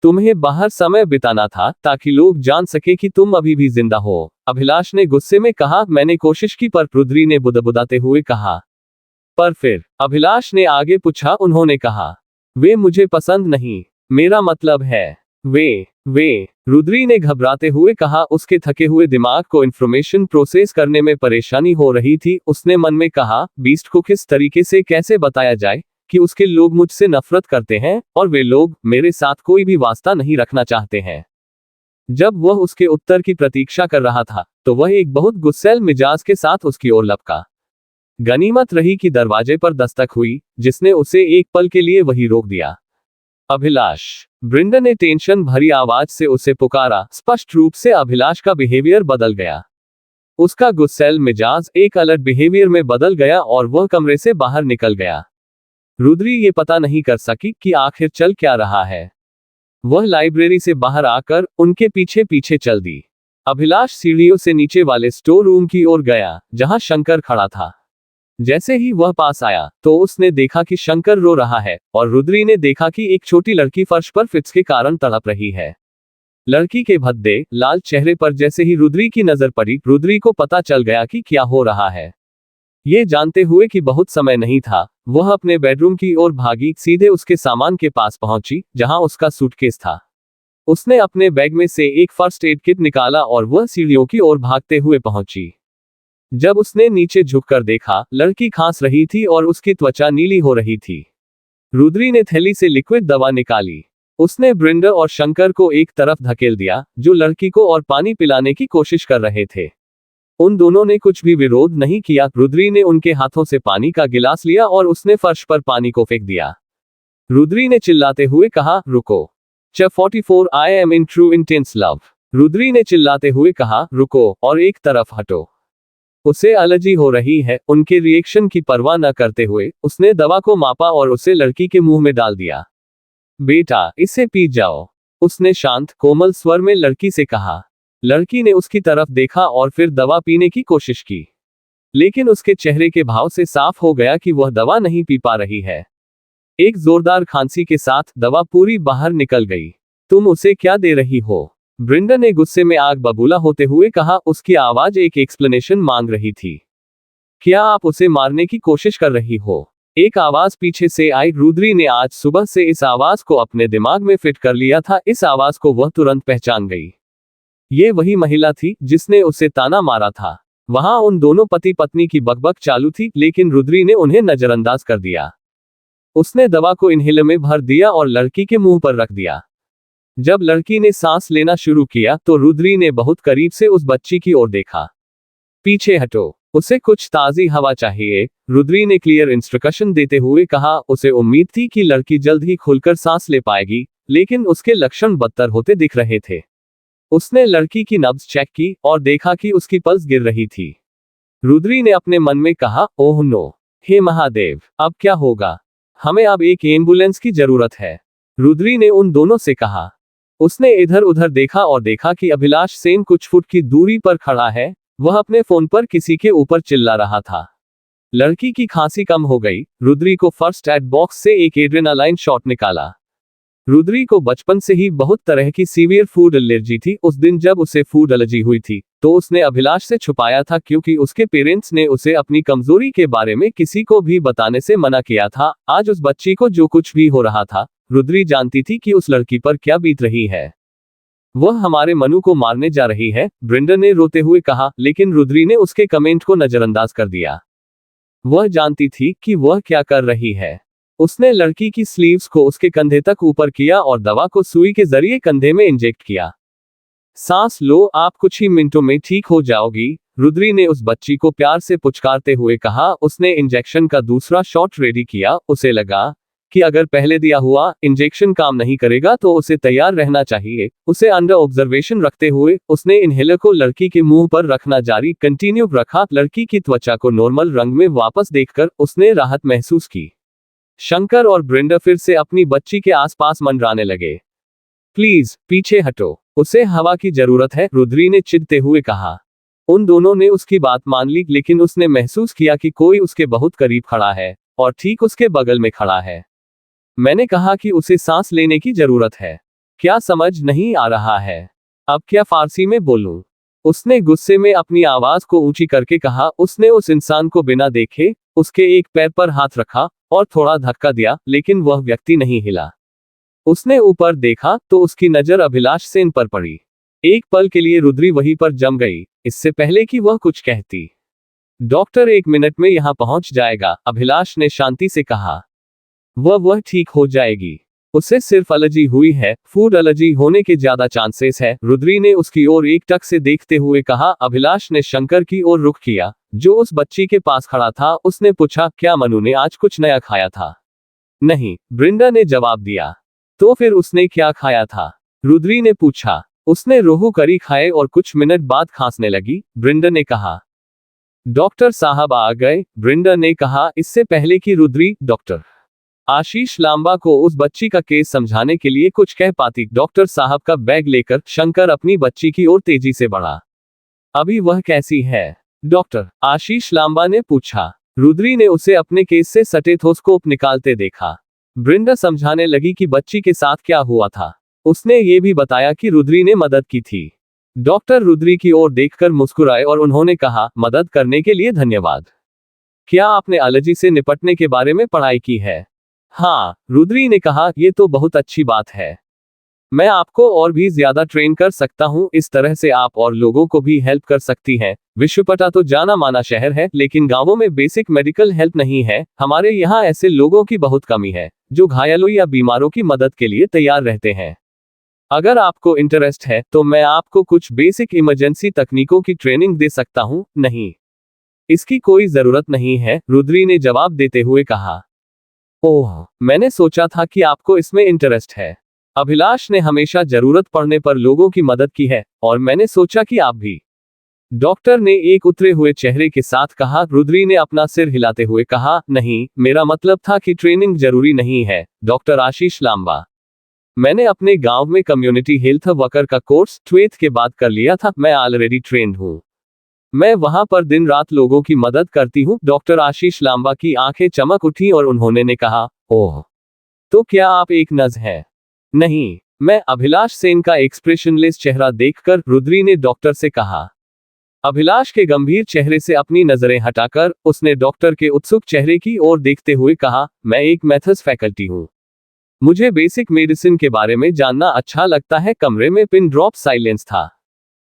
तुम्हें बाहर समय बिताना था ताकि लोग जान सके कि तुम अभी भी जिंदा हो, अभिलाष ने गुस्से में कहा। मैंने कोशिश की पर रुद्री ने बुदबुदाते हुए कहा। पर फिर? अभिलाष ने आगे पूछा। उन्होंने कहा, वे मुझे पसंद नहीं। मेरा मतलब है, वे रुद्री ने घबराते हुए कहा। उसके थके हुए दिमाग को इंफॉर्मेशन प्रोसेस करने में परेशानी हो रही थी। उसने मन में कहा, बीस्ट को किस तरीके से कैसे बताया जाए कि उसके लोग मुझसे नफरत करते हैं और वे लोग मेरे साथ कोई भी वास्ता नहीं रखना चाहते हैं। जब वह उसके उत्तर की प्रतीक्षा कर रहा था तो वह एक बहुत गुस्सैल मिजाज के साथ उसकी ओर लपका। गनीमत रही कि दरवाजे पर दस्तक हुई, जिसने उसे एक पल के लिए वही रोक दिया। अभिलाष, ब्रिंडा ने टेंशन भरी आवाज से उसे पुकारा। स्पष्ट रूप से अभिलाष का बिहेवियर बदल गया। उसका गुस्सैल मिजाज एक अलर्ट बिहेवियर में बदल गया और वह कमरे से बाहर निकल गया। रुद्री ये पता नहीं कर सकी कि आखिर चल क्या रहा है। वह लाइब्रेरी से बाहर आकर उनके पीछे पीछे चल दी। अभिलाष सीढ़ियों से नीचे वाले स्टोर रूम की ओर गया, जहां शंकर खड़ा था। जैसे ही वह पास आया तो उसने देखा कि शंकर रो रहा है और रुद्री ने देखा कि एक छोटी लड़की फर्श पर फिट्स के कारण तड़प रही है। लड़की के भद्दे लाल चेहरे पर जैसे ही रुद्री की नजर पड़ी, रुद्री को पता चल गया कि क्या हो रहा है। ये जानते हुए कि बहुत समय नहीं था, वह अपने बेडरूम की ओर भागी, सीधे उसके सामान के पास पहुंची जहां उसका सूटकेस था। उसने अपने बैग में से एक फर्स्ट एड किट निकाला और वह सीढ़ियों की ओर भागते हुए पहुंची। जब उसने नीचे झुककर देखा, लड़की खांस रही थी और उसकी त्वचा नीली हो रही थी। रुद्री ने थैली से लिक्विड दवा निकाली। उसने ब्रिंडा और शंकर को एक तरफ धकेल दिया, जो लड़की को और पानी पिलाने की कोशिश कर रहे थे। उन दोनों ने कुछ भी विरोध नहीं किया। रुद्री ने उनके हाथों से पानी का गिलास लिया और उसने फर्श पर पानी को फेंक दिया। रुद्री ने चिल्लाते हुए कहा, रुको। Chapter 44 I am in true intense love. Rudri ने चिल्लाते हुए कहा, रुको और एक तरफ हटो। उसे एलर्जी हो रही है। उनके रिएक्शन की परवाह न करते हुए उसने दवा को मापा और उसे लड़की के मुंह में डाल दिया। बेटा, इसे पी जाओ, उसने शांत कोमल स्वर में लड़की से कहा। लड़की ने उसकी तरफ देखा और फिर दवा पीने की कोशिश की, लेकिन उसके चेहरे के भाव से साफ हो गया कि वह दवा नहीं पी पा रही है। एक जोरदार खांसी के साथ दवा पूरी बाहर निकल गई। तुम उसे क्या दे रही हो? ब्रिंडा ने गुस्से में आग बबूला होते हुए कहा। उसकी आवाज एक एक्सप्लेनेशन मांग रही थी। क्या आप उसे मारने की कोशिश कर रही हो? एक आवाज पीछे से आई। रुद्री ने आज सुबह से इस आवाज को अपने दिमाग में फिट कर लिया था। इस आवाज को वह तुरंत पहचान गई। ये वही महिला थी जिसने उसे ताना मारा था। वहां उन दोनों पति पत्नी की बकबक चालू थी, लेकिन रुद्री ने उन्हें नजरअंदाज कर दिया। उसने दवा को इनहेलर में भर दिया और लड़की के मुंह पर रख दिया। जब लड़की ने सांस लेना शुरू किया तो रुद्री ने बहुत करीब से उस बच्ची की ओर देखा। पीछे हटो, उसे कुछ ताजी हवा चाहिए, रुद्री ने क्लियर इंस्ट्रक्शन देते हुए कहा। उसे उम्मीद थी कि लड़की जल्द ही खुलकर सांस ले पाएगी, लेकिन उसके लक्षण बदतर होते दिख रहे थे। उसने लड़की की नब्ज चेक की और देखा कि उसकी पल्स गिर रही थी। रुद्री ने अपने मन में कहा, ओह नो, हे महादेव, अब क्या होगा? हमें अब एक एम्बुलेंस की जरूरत है, रुद्री ने उन दोनों से कहा। उसने इधर उधर देखा और देखा कि अभिलाष सेन कुछ फुट की दूरी पर खड़ा है। वह अपने फोन पर किसी के ऊपर चिल्ला रहा था। लड़की की खांसी कम हो गई। रुद्री को फर्स्ट एड बॉक्स से एक एड्रेनालाइन शॉट निकाला। रुद्री को बचपन से ही बहुत तरह की सीवियर फूड एलर्जी थी। उस दिन जब उसे फूड एलर्जी हुई थी तो उसने अभिलाष से छुपाया था, क्योंकि उसके पेरेंट्स ने उसे अपनी कमजोरी के बारे में किसी को भी बताने से मना किया था। आज उस बच्ची को जो कुछ भी हो रहा था, रुद्री जानती थी कि उस लड़की पर क्या बीत रही है। वह हमारे मनु को मारने जा रही है, ब्रिंडा ने रोते हुए कहा, लेकिन रुद्री ने उसके कमेंट को नजरअंदाज कर दिया। वह जानती थी कि वह क्या कर रही है। उसने लड़की की स्लीव्स को उसके कंधे तक ऊपर किया और दवा को सुई के जरिए कंधे में इंजेक्ट किया। सांस लो, आप कुछ ही मिनटों में ठीक हो जाओगी, रुद्री ने उस बच्ची को प्यार से पुचकारते हुए कहा। उसने इंजेक्शन का दूसरा शॉट रेडी किया। उसे लगा कि अगर पहले दिया हुआ इंजेक्शन काम नहीं करेगा तो उसे तैयार रहना चाहिए। उसे अंडर ऑब्जर्वेशन रखते हुए उसने इनहेलर को लड़की के मुंह पर रखना जारी कंटिन्यू रखा। लड़की की त्वचा को नॉर्मल रंग में वापस देखकर उसने राहत महसूस की। शंकर और ब्रिंडा फिर से अपनी बच्ची के आसपास मंडराने लगे। प्लीज पीछे हटो, उसे हवा की जरूरत है, रुद्री ने चिढ़ते हुए कहा। उन दोनों ने उसकी बात मान ली, लेकिन उसने महसूस किया कि कोई उसके बहुत करीब खड़ा है और ठीक उसके बगल में खड़ा है। मैंने कहा कि उसे सांस लेने की जरूरत है। क्या समझ नहीं आ रहा है? अब क्या फारसी में बोलूं? उसने गुस्से में अपनी आवाज को ऊंची करके कहा। उसने उस इंसान को बिना देखे उसके एक पैर पर हाथ रखा और थोड़ा धक्का दिया, लेकिन वह व्यक्ति नहीं हिला। उसने ऊपर देखा तो उसकी नजर अभिलाष सेन पर पड़ी। एक पल के लिए रुद्री वहीं पर जम गई, इससे पहले कि वह कुछ कहती। डॉक्टर 1 मिनट में यहां पहुंच जाएगा, अभिलाष ने शांति से कहा। वह ठीक हो जाएगी। उसे सिर्फ एलर्जी हुई है, फूड एलर्जी होने के ज्यादा चांसेस है, रुद्री ने उसकी ओर एक टक से देखते हुए कहा। अभिलाष ने शंकर की ओर रुख किया, जो उस बच्ची के पास खड़ा था। उसने पूछा, क्या मनु ने आज कुछ नया खाया था? नहीं, ब्रिंडा ने जवाब दिया। तो फिर उसने क्या खाया था? रुद्री ने पूछा। उसने रोहू करी खाए और कुछ मिनट बाद खांसने लगी, ब्रिंडा ने कहा। डॉक्टर साहब आ गए, ब्रिंडा ने कहा, इससे पहले कि रुद्री डॉक्टर आशीष लांबा को उस बच्ची का केस समझाने के लिए कुछ कह पाती। डॉक्टर साहब का बैग लेकर शंकर अपनी बच्ची की ओर तेजी से बढ़ा। अभी वह कैसी है? डॉक्टर आशीष लांबा ने पूछा। रुद्री ने उसे अपने केस से स्टेथोस्कोप निकालते देखा। ब्रिंडा समझाने लगी कि बच्ची के साथ क्या हुआ था। उसने ये भी बताया कि रुद्री ने मदद की थी। डॉक्टर रुद्री की ओर देखकर मुस्कुराए और उन्होंने कहा, मदद करने के लिए धन्यवाद। क्या आपने एलर्जी से निपटने के बारे में पढ़ाई की है? हाँ, रुद्री ने कहा, ये तो बहुत अच्छी बात है। मैं आपको और भी ज्यादा ट्रेन कर सकता हूँ, इस तरह से आप और लोगों को भी हेल्प कर सकती हैं। विश्वपटा तो जाना माना शहर है, लेकिन गांवों में बेसिक मेडिकल हेल्प नहीं है। हमारे यहाँ ऐसे लोगों की बहुत कमी है जो घायलों या बीमारों की मदद के लिए तैयार रहते हैं। अगर आपको इंटरेस्ट है तो मैं आपको कुछ बेसिक इमरजेंसी तकनीकों की ट्रेनिंग दे सकता हूँ। नहीं, इसकी कोई जरूरत नहीं है, रुद्री ने जवाब देते हुए कहा। ओह, मैंने सोचा था कि आपको इसमें इंटरेस्ट है। अभिलाष ने हमेशा जरूरत पड़ने पर लोगों की मदद की है, और मैंने सोचा कि आप भी। डॉक्टर ने एक उतरे हुए चेहरे के साथ कहा। रुद्री ने अपना सिर हिलाते हुए कहा, नहीं, मेरा मतलब था कि ट्रेनिंग जरूरी नहीं है, डॉक्टर आशीष लांबा। मैंने अपने गांव में कम्युनिटी हेल्थ वर्कर का कोर्स 12th के बाद कर लिया था। मैं ऑलरेडी ट्रेंड हूं। मैं वहां पर दिन रात लोगों की मदद करती हूं। डॉक्टर आशीष लांबा की आंखें चमक उठी और उन्होंने ने कहा, ओह, तो क्या आप एक नर्स हैं? नहीं, मैं अभिलाष सेन का एक्सप्रेशनलेस चेहरा देखकर रुद्री ने डॉक्टर से कहा। अभिलाष के गंभीर चेहरे से अपनी नजरें हटाकर उसने डॉक्टर के उत्सुक चेहरे की ओर देखते हुए कहा, मैं एक मैथ्स फैकल्टी हूं। मुझे बेसिक मेडिसिन के बारे में जानना अच्छा लगता है। कमरे में पिन ड्रॉप साइलेंस था।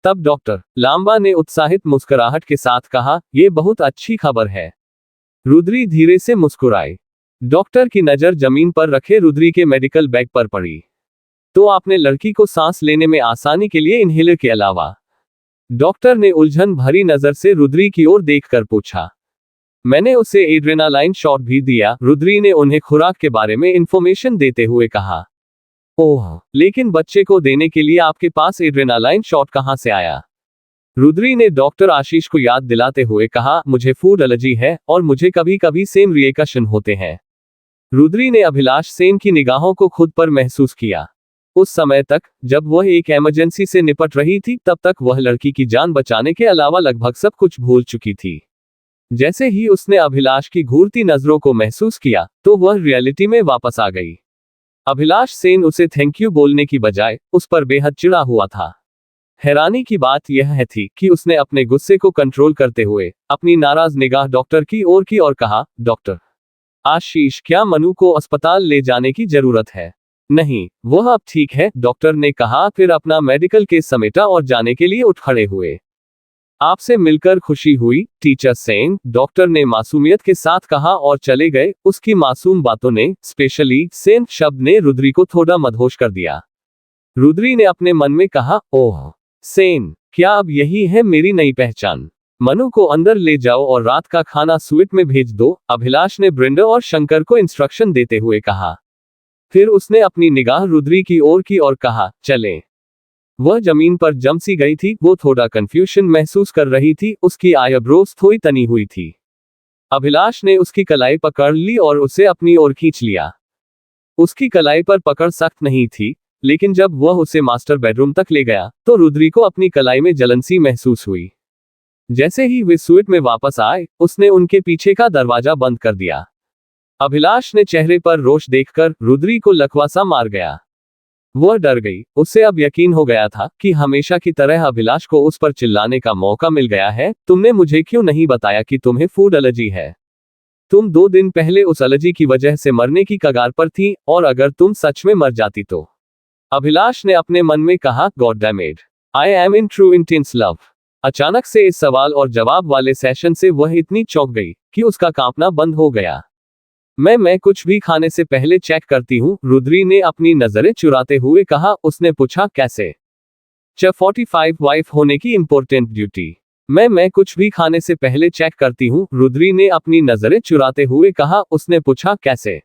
तब डॉक्टर लांबा ने उत्साहित मुस्कुराहट के साथ कहा, यह बहुत अच्छी खबर है। रुद्री धीरे से मुस्कुराई। डॉक्टर की नजर जमीन पर रखे रुद्री के मेडिकल बैग पर पड़ी। तो आपने लड़की को सांस लेने में आसानी के लिए इनहेलर के अलावा? डॉक्टर ने उलझन भरी नजर से रुद्री की ओर देखकर पूछा। मैंने उसे एड्रेनालाइन शॉट भी दिया, रुद्री ने उन्हें खुराक के बारे में इंफॉर्मेशन देते हुए कहा। ओह, लेकिन बच्चे को देने के लिए आपके पास एड्रेनालाइन शॉट कहां से आया? रुद्री ने डॉक्टर आशीष को याद दिलाते हुए कहा, मुझे फूड एलर्जी है और मुझे कभी कभी सेम रिएक्शन होते हैं। रुद्री ने अभिलाष सेन की निगाहों को खुद पर महसूस किया। उस समय तक जब वह एक इमरजेंसी से निपट रही थी, तब तक वह लड़की की जान बचाने के अलावा लगभग सब कुछ भूल चुकी थी। जैसे ही उसने अभिलाष की घूरती नजरों को महसूस किया, तो वह रियलिटी में वापस आ गई। अभिलाष सेन उसे थैंक यू बोलने की बजाय उस पर बेहद चिढ़ा हुआ था। हैरानी की बात यह थी कि उसने अपने गुस्से को कंट्रोल करते हुए अपनी नाराज निगाह डॉक्टर की ओर की और कहा, डॉक्टर आशीष, क्या मनु को अस्पताल ले जाने की जरूरत है? नहीं, वह अब ठीक है, डॉक्टर ने कहा। फिर अपना मेडिकल केस समेटा और जाने के लिए उठ खड़े हुए। आपसे मिलकर खुशी हुई, टीचर सेन, डॉक्टर ने मासूमियत के साथ कहा और चले गए। उसकी मासूम बातों ने, स्पेशली सेन शब्द ने रुद्री को थोड़ा मदहोश कर दिया। रुद्री ने अपने मन में कहा, ओह सेन, क्या अब यही है मेरी नई पहचान? मनु को अंदर ले जाओ और रात का खाना स्वीट में भेज दो, अभिलाष ने ब्रिंडा और शंकर को इंस्ट्रक्शन देते हुए कहा। फिर उसने अपनी निगाह रुद्री की ओर की और कहा, चलें। वह जमीन पर जम सी गई थी। वो थोड़ा कंफ्यूजन महसूस कर रही थी। उसकी आईब्रोज थोड़ी तनी हुई थी। अभिलाष ने उसकी कलाई पकड़ ली और उसे अपनी ओर खींच लिया। उसकी कलाई पर पकड़ सख्त नहीं थी, लेकिन जब वह उसे मास्टर बेडरूम तक ले गया तो रुद्री को अपनी कलाई में जलन सी महसूस हुई। जैसे ही वे स्वीट में वापस आए, उसने उनके पीछे का दरवाजा बंद कर दिया। अभिलाष ने चेहरे पर रोष देखकर रुद्री को लकवा सा मार गया। वह डर गई। उसे अब यकीन हो गया था कि हमेशा की तरह अभिलाष को उस पर चिल्लाने का मौका मिल गया है। तुमने मुझे क्यों नहीं बताया कि तुम्हें फूड एलर्जी है? तुम 2 दिन पहले उस एलर्जी की वजह से मरने की कगार पर थी, और अगर तुम सच में मर जाती तो। अभिलाष ने अपने मन में कहा, god damn it, I am in true intense love. अचानक से इस सवाल और जवाब वाले सेशन से वह इतनी चौंक गई कि उसका कांपना बंद हो गया। मैं कुछ भी खाने से पहले चेक करती हूँ, रुद्री ने अपनी नजरें चुराते हुए कहा। उसने पूछा, कैसे? 45 वाइफ होने की इंपॉर्टेंट ड्यूटी। मैं कुछ भी खाने से पहले चेक करती हूँ, रुद्री ने अपनी नजरें चुराते हुए कहा। उसने पूछा, कैसे?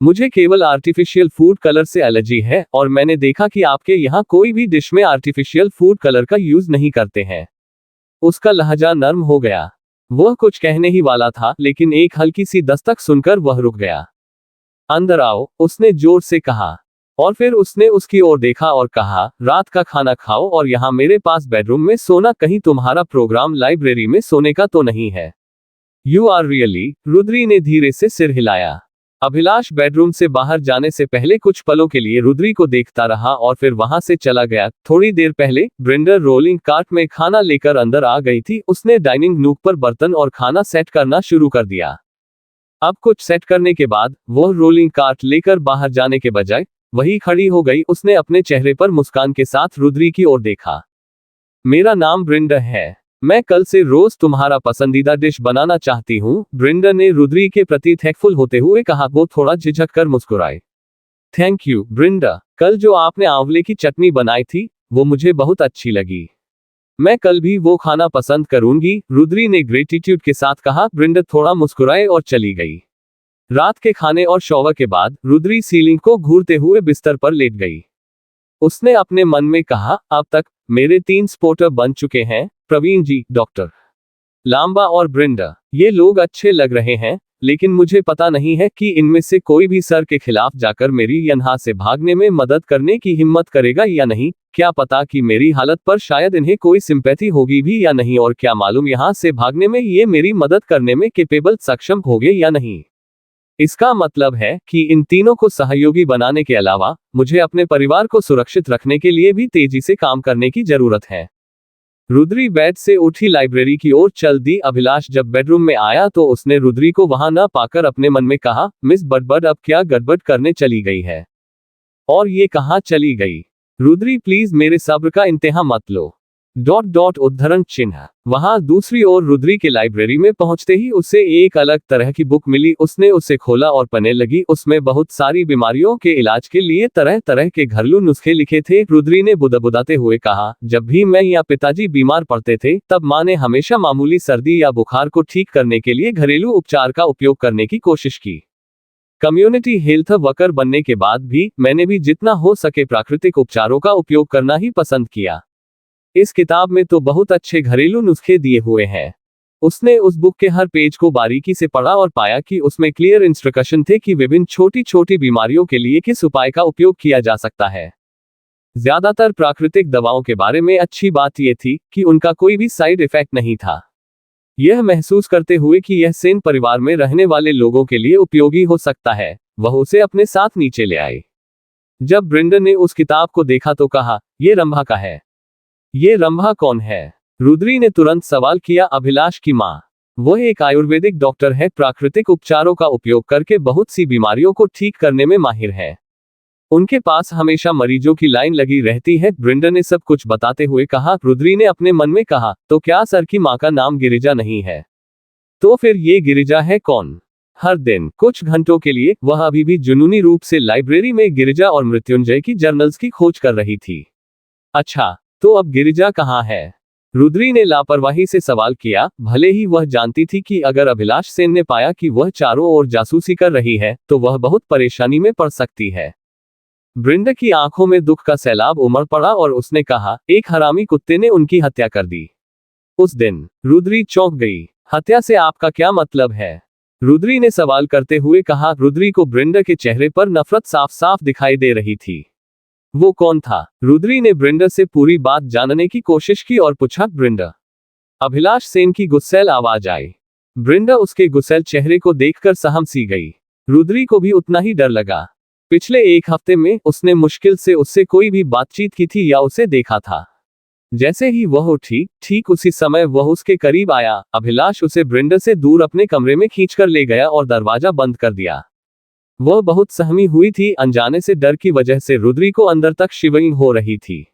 मुझे केवल आर्टिफिशियल फूड कलर से एलर्जी है, और मैंने देखा कि आपके यहाँ कोई भी डिश में आर्टिफिशियल फूड कलर का यूज नहीं करते हैं। उसका लहजा नर्म हो गया। वह कुछ कहने ही वाला था, लेकिन एक हल्की सी दस्तक सुनकर वह रुक गया। अंदर आओ, उसने जोर से कहा। और फिर उसने उसकी ओर देखा और कहा, रात का खाना खाओ और यहाँ मेरे पास बेडरूम में सोना। कहीं तुम्हारा प्रोग्राम लाइब्रेरी में सोने का तो नहीं है? You are really? रुद्री ने धीरे से सिर हिलाया। अभिलाष बेडरूम से बाहर जाने से पहले कुछ पलों के लिए रुद्री को देखता रहा और फिर वहां से चला गया। थोड़ी देर पहले ब्रिंडा रोलिंग कार्ट में खाना लेकर अंदर आ गई थी। उसने डाइनिंग नूक पर बर्तन और खाना सेट करना शुरू कर दिया। अब कुछ सेट करने के बाद वह रोलिंग कार्ट लेकर बाहर जाने के बजाय वही खड़ी हो गई। उसने अपने चेहरे पर मुस्कान के साथ रुद्री की ओर देखा। मेरा नाम ब्रिंडा है। मैं कल से रोज तुम्हारा पसंदीदा डिश बनाना चाहती हूँ, ब्रिंडा ने रुद्री के प्रति थैंकफुल होते हुए कहा। वो थोड़ा झिझक कर मुस्कुराए। थैंक यू ब्रिंडा, कल जो आपने आंवले की चटनी बनाई थी वो मुझे बहुत अच्छी लगी। मैं कल भी वो खाना पसंद करूंगी, रुद्री ने ग्रेटिट्यूड के साथ कहा। ब्रिंडा थोड़ा मुस्कुराए और चली गई। रात के खाने और शॉवर के बाद रुद्री सीलिंग को घूरते हुए बिस्तर पर लेट गई। उसने अपने मन में कहा, अब तक मेरे 3 स्पोर्टर बन चुके हैं, प्रवीण जी, डॉक्टर लांबा और ब्रिंडा। ये लोग अच्छे लग रहे हैं, लेकिन मुझे पता नहीं है कि इनमें से कोई भी सर के खिलाफ जाकर मेरी यहाँ से भागने में मदद करने की हिम्मत करेगा या नहीं। क्या पता कि मेरी हालत पर शायद इन्हें कोई सिंपैथी होगी भी या नहीं, और क्या मालूम यहाँ से भागने में ये मेरी मदद करने में केपेबल सक्षम होंगे या नहीं। इसका मतलब है कि इन तीनों को सहयोगी बनाने के अलावा मुझे अपने परिवार को सुरक्षित रखने के लिए भी तेजी से काम करने की जरूरत है। रुद्री बेड से उठी लाइब्रेरी की ओर चल दी। अभिलाष जब बेडरूम में आया तो उसने रुद्री को वहां न पाकर अपने मन में कहा, मिस बडबड अब क्या गड़बड़ करने चली गई है? और ये कहाँ चली गई? रुद्री प्लीज मेरे सब्र का इंतहा मत लो। उद्धरण चिन्ह। वहां दूसरी ओर रुद्री के लाइब्रेरी में पहुंचते ही उसे एक अलग तरह की बुक मिली। उसने उसे खोला और पढ़ने लगी। उसमें बहुत सारी बीमारियों के इलाज के लिए तरह तरह के घरेलू नुस्खे लिखे थे। रुद्री ने बुदबुदाते हुए कहा, जब भी मैं या पिताजी बीमार पड़ते थे तब माँ ने हमेशा मामूली सर्दी या बुखार को ठीक करने के लिए घरेलू उपचार का उपयोग करने की कोशिश की। कम्युनिटी हेल्थ वर्कर बनने के बाद भी मैंने भी जितना हो सके प्राकृतिक उपचारों का उपयोग करना ही पसंद किया। इस किताब में तो बहुत अच्छे घरेलू नुस्खे दिए हुए हैं। उसने उस बुक के हर पेज को बारीकी से पढ़ा और पाया कि उसमें क्लियर इंस्ट्रक्शन थे कि विभिन्न छोटी छोटी बीमारियों के लिए किस उपाय का उपयोग किया जा सकता है। ज्यादातर प्राकृतिक दवाओं के बारे में अच्छी बात यह थी कि उनका कोई भी साइड इफेक्ट नहीं था। यह महसूस करते हुए कि यह सेन परिवार में रहने वाले लोगों के लिए उपयोगी हो सकता है, वह उसे अपने साथ नीचे ले आई। जब ब्रिंडा ने उस किताब को देखा तो कहा, यह रंभा का है। ये रंभा कौन है? रुद्री ने तुरंत सवाल किया। अभिलाष की माँ। वह एक आयुर्वेदिक डॉक्टर है, प्राकृतिक उपचारों का उपयोग करके बहुत सी बीमारियों को ठीक करने में माहिर है। उनके पास हमेशा मरीजों की लाइन लगी रहती है, ब्रिंडा ने सब कुछ बताते हुए कहा। रुद्री ने अपने मन में कहा, तो क्या सर की माँ का नाम गिरिजा नहीं है? तो फिर ये गिरिजा है कौन? हर दिन कुछ घंटों के लिए वह अभी भी जुनूनी रूप से लाइब्रेरी में गिरिजा और मृत्युंजय की जर्नल्स की खोज कर रही थी। अच्छा, तो अब गिरिजा कहाँ है? रुद्री ने लापरवाही से सवाल किया, भले ही वह जानती थी कि अगर अभिलाष सेन ने पाया कि वह चारों ओर जासूसी कर रही है तो वह बहुत परेशानी में पड़ सकती है। ब्रिंडा की आंखों में दुख का सैलाब उमड़ पड़ा और उसने कहा, एक हरामी कुत्ते ने उनकी हत्या कर दी। उस दिन रुद्री चौंक गई। हत्या से आपका क्या मतलब है? रुद्री ने सवाल करते हुए कहा। रुद्री को ब्रिंडा के चेहरे पर नफरत साफ साफ दिखाई दे रही थी। वो कौन था? रुद्री ने ब्रिंडा से पूरी बात जानने की कोशिश की और पूछा, ब्रिंडा? अभिलाष सेन की गुस्सैल आवाज आई। ब्रिंडा उसके गुस्सैल चेहरे को देखकर सहम सी गई। रुद्री को भी उतना ही डर लगा। पिछले एक हफ्ते में उसने मुश्किल से उससे कोई भी बातचीत की थी या उसे देखा था। जैसे ही वह उठी, ठीक उसी समय वह उसके करीब आया। अभिलाष उसे ब्रिंडा से दूर अपने कमरे में खींचकर ले गया और दरवाजा बंद कर दिया। वह बहुत सहमी हुई थी, अनजाने से डर की वजह से रुद्री को अंदर तक शिवरिंग हो रही थी।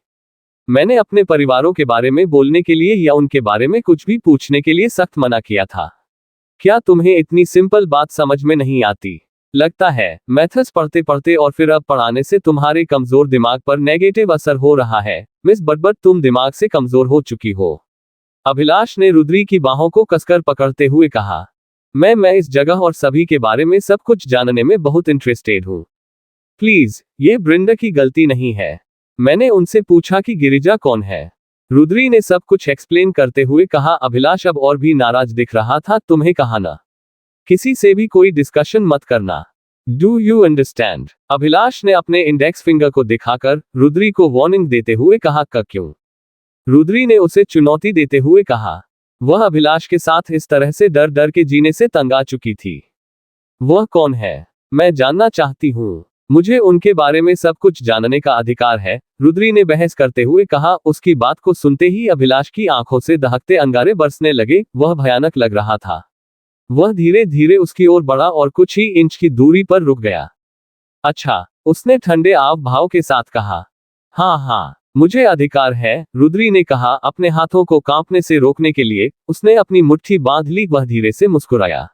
मैंने अपने परिवारों के बारे में बोलने के लिए या उनके बारे में कुछ भी पूछने के लिए सख्त मना किया था। क्या तुम्हें इतनी सिंपल बात समझ में नहीं आती? लगता है मैथ्स पढ़ते पढ़ते और फिर अब पढ़ाने से तुम्हारे कमजोर दिमाग पर नेगेटिव असर हो रहा है। मिस बटबट, तुम दिमाग से कमजोर हो चुकी हो। अभिलाष ने रुद्री की बाहों को कसकर पकड़ते हुए कहा। मैं इस जगह और सभी के बारे में सब कुछ जानने में बहुत इंटरेस्टेड हूँ। प्लीज, ये ब्रिंडा की गलती नहीं है। मैंने उनसे पूछा कि गिरिजा कौन है। रुद्री ने सब कुछ एक्सप्लेन करते हुए कहा। अभिलाष अब और भी नाराज दिख रहा था। तुम्हें कहा ना, किसी से भी कोई डिस्कशन मत करना। Do you understand? अभिलाष ने अपने इंडेक्स फिंगर को दिखाकर रुद्री को वार्निंग देते हुए कहा। क्यों? रुद्री ने उसे चुनौती देते हुए कहा। वह अभिलाष के साथ इस तरह से डर डर के जीने से तंग आ चुकी थी। वह कौन है? मैं जानना चाहती हूँ। मुझे उनके बारे में सब कुछ जानने का अधिकार है, रुद्री ने बहस करते हुए कहा। उसकी बात को सुनते ही अभिलाष की आंखों से दहकते अंगारे बरसने लगे। वह भयानक लग रहा था। वह धीरे धीरे उसकी ओर बढ़ा और कुछ ही इंच की दूरी पर रुक गया। अच्छा, उसने ठंडे आव भाव के साथ कहा। हाँ, मुझे अधिकार है, रुद्री ने कहा। अपने हाथों को कांपने से रोकने के लिए उसने अपनी मुट्ठी बांध ली। वह धीरे से मुस्कुराया,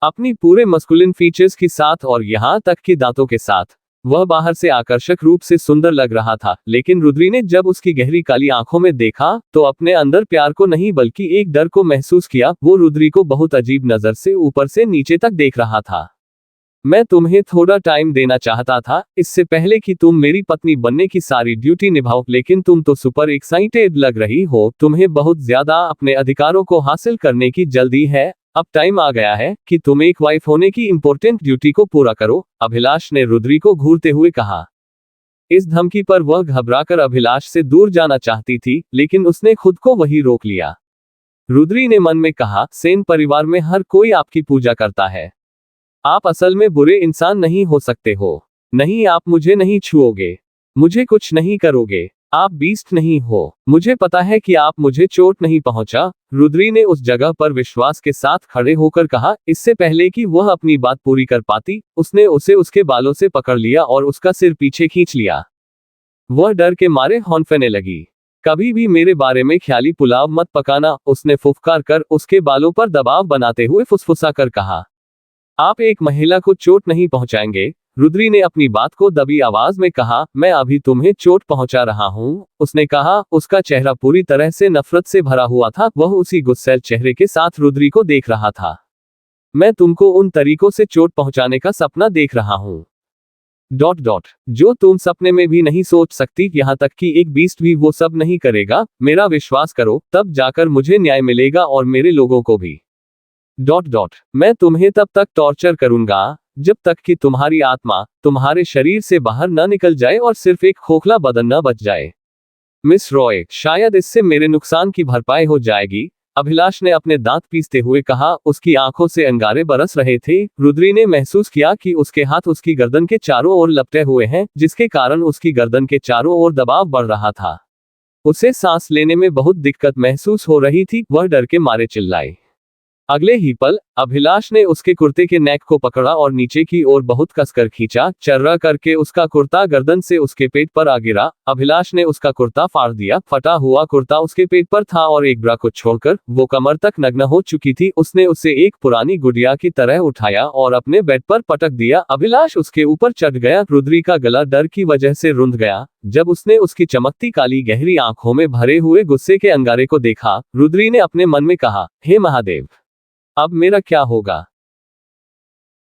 अपनी पूरे मस्कुलिन फीचर्स के साथ और यहां तक कि दांतों के साथ। वह बाहर से आकर्षक रूप से सुंदर लग रहा था, लेकिन रुद्री ने जब उसकी गहरी काली आंखों में देखा तो अपने अंदर प्यार को नहीं बल्कि एक डर को महसूस किया। वो रुद्री को बहुत अजीब नजर से ऊपर से नीचे तक देख रहा था। मैं तुम्हें थोड़ा टाइम देना चाहता था, इससे पहले कि तुम मेरी पत्नी बनने की सारी ड्यूटी निभाओ, लेकिन तुम तो सुपर एक्साइटेड लग रही हो। तुम्हें बहुत ज्यादा अपने अधिकारों को हासिल करने की जल्दी है। अब टाइम आ गया है कि तुम एक वाइफ होने की इंपॉर्टेंट ड्यूटी को पूरा करो, अभिलाष ने रुद्री को घूरते हुए कहा। इस धमकी पर वह घबराकर अभिलाष से दूर जाना चाहती थी, लेकिन उसने खुद को वही रोक लिया। रुद्री ने मन में कहा, सेन परिवार में हर कोई आपकी पूजा करता है। आप असल में बुरे इंसान नहीं हो सकते हो। नहीं, आप मुझे नहीं छुओगे, मुझे कुछ नहीं करोगे। आप बीस्ट नहीं हो। मुझे पता है कि आप मुझे चोट नहीं पहुंचा, रुद्री ने उस जगह पर विश्वास के साथ खड़े होकर कहा। इससे पहले कि वह अपनी बात पूरी कर पाती, उसने उसे उसके बालों से पकड़ लिया और उसका सिर पीछे खींच लिया। वह डर के मारे हौंफने लगी। कभी भी मेरे बारे में ख्याली पुलाव मत पकाना, उसने फुफकार कर उसके बालों पर दबाव बनाते हुए फुसफुसा कर कहा। आप एक महिला को चोट नहीं पहुंचाएंगे, रुद्री ने अपनी बात को दबी आवाज में कहा। मैं अभी तुम्हें चोट पहुंचा रहा हूं, उसने कहा। उसका चेहरा पूरी तरह से नफरत से भरा हुआ था। वह उसी गुस्सैल चेहरे के साथ रुद्री को देख रहा था। मैं तुमको उन तरीकों से चोट पहुंचाने का सपना देख रहा हूं, ... जो तुम सपने में भी नहीं सोच सकती। यहां तक कि एक बीस्ट भी वो सब नहीं करेगा। मेरा विश्वास करो, तब जाकर मुझे न्याय मिलेगा और मेरे लोगों को भी ... मैं तुम्हें तब तक टॉर्चर करूंगा जब तक कि तुम्हारी आत्मा तुम्हारे शरीर से बाहर न निकल जाए और सिर्फ एक खोखला बदन न बच जाए। मिस रॉय, शायद इससे मेरे नुकसान की भरपाई हो जाएगी, अभिलाष ने अपने दांत पीसते हुए कहा। उसकी आंखों से अंगारे बरस रहे थे। रुद्री ने महसूस किया कि उसके हाथ उसकी गर्दन के चारों ओर लपटे हुए हैं, जिसके कारण उसकी गर्दन के चारों ओर दबाव बढ़ रहा था। उसे सांस लेने में बहुत दिक्कत महसूस हो रही थी। वह डर के मारे चिल्लाई। अगले ही पल अभिलाष ने उसके कुर्ते के नेक को पकड़ा और नीचे की ओर बहुत कसकर खींचा। चर्रा करके उसका कुर्ता गर्दन से उसके पेट पर आ गिरा। अभिलाष ने उसका कुर्ता फाड़ दिया। फटा हुआ कुर्ता उसके पेट पर था और एक ब्रा को छोड़कर वो कमर तक नग्न हो चुकी थी। उसने उसे एक पुरानी गुड़िया की तरह उठाया और अपने बेड पर पटक दिया। अभिलाष उसके ऊपर चढ़ गया। रुद्री का गला डर की वजह से रुंध गया जब उसने उसकी चमकती काली गहरी आंखों में भरे हुए गुस्से के अंगारे को देखा। रुद्री ने अपने मन में कहा, हे महादेव, अब मेरा क्या होगा।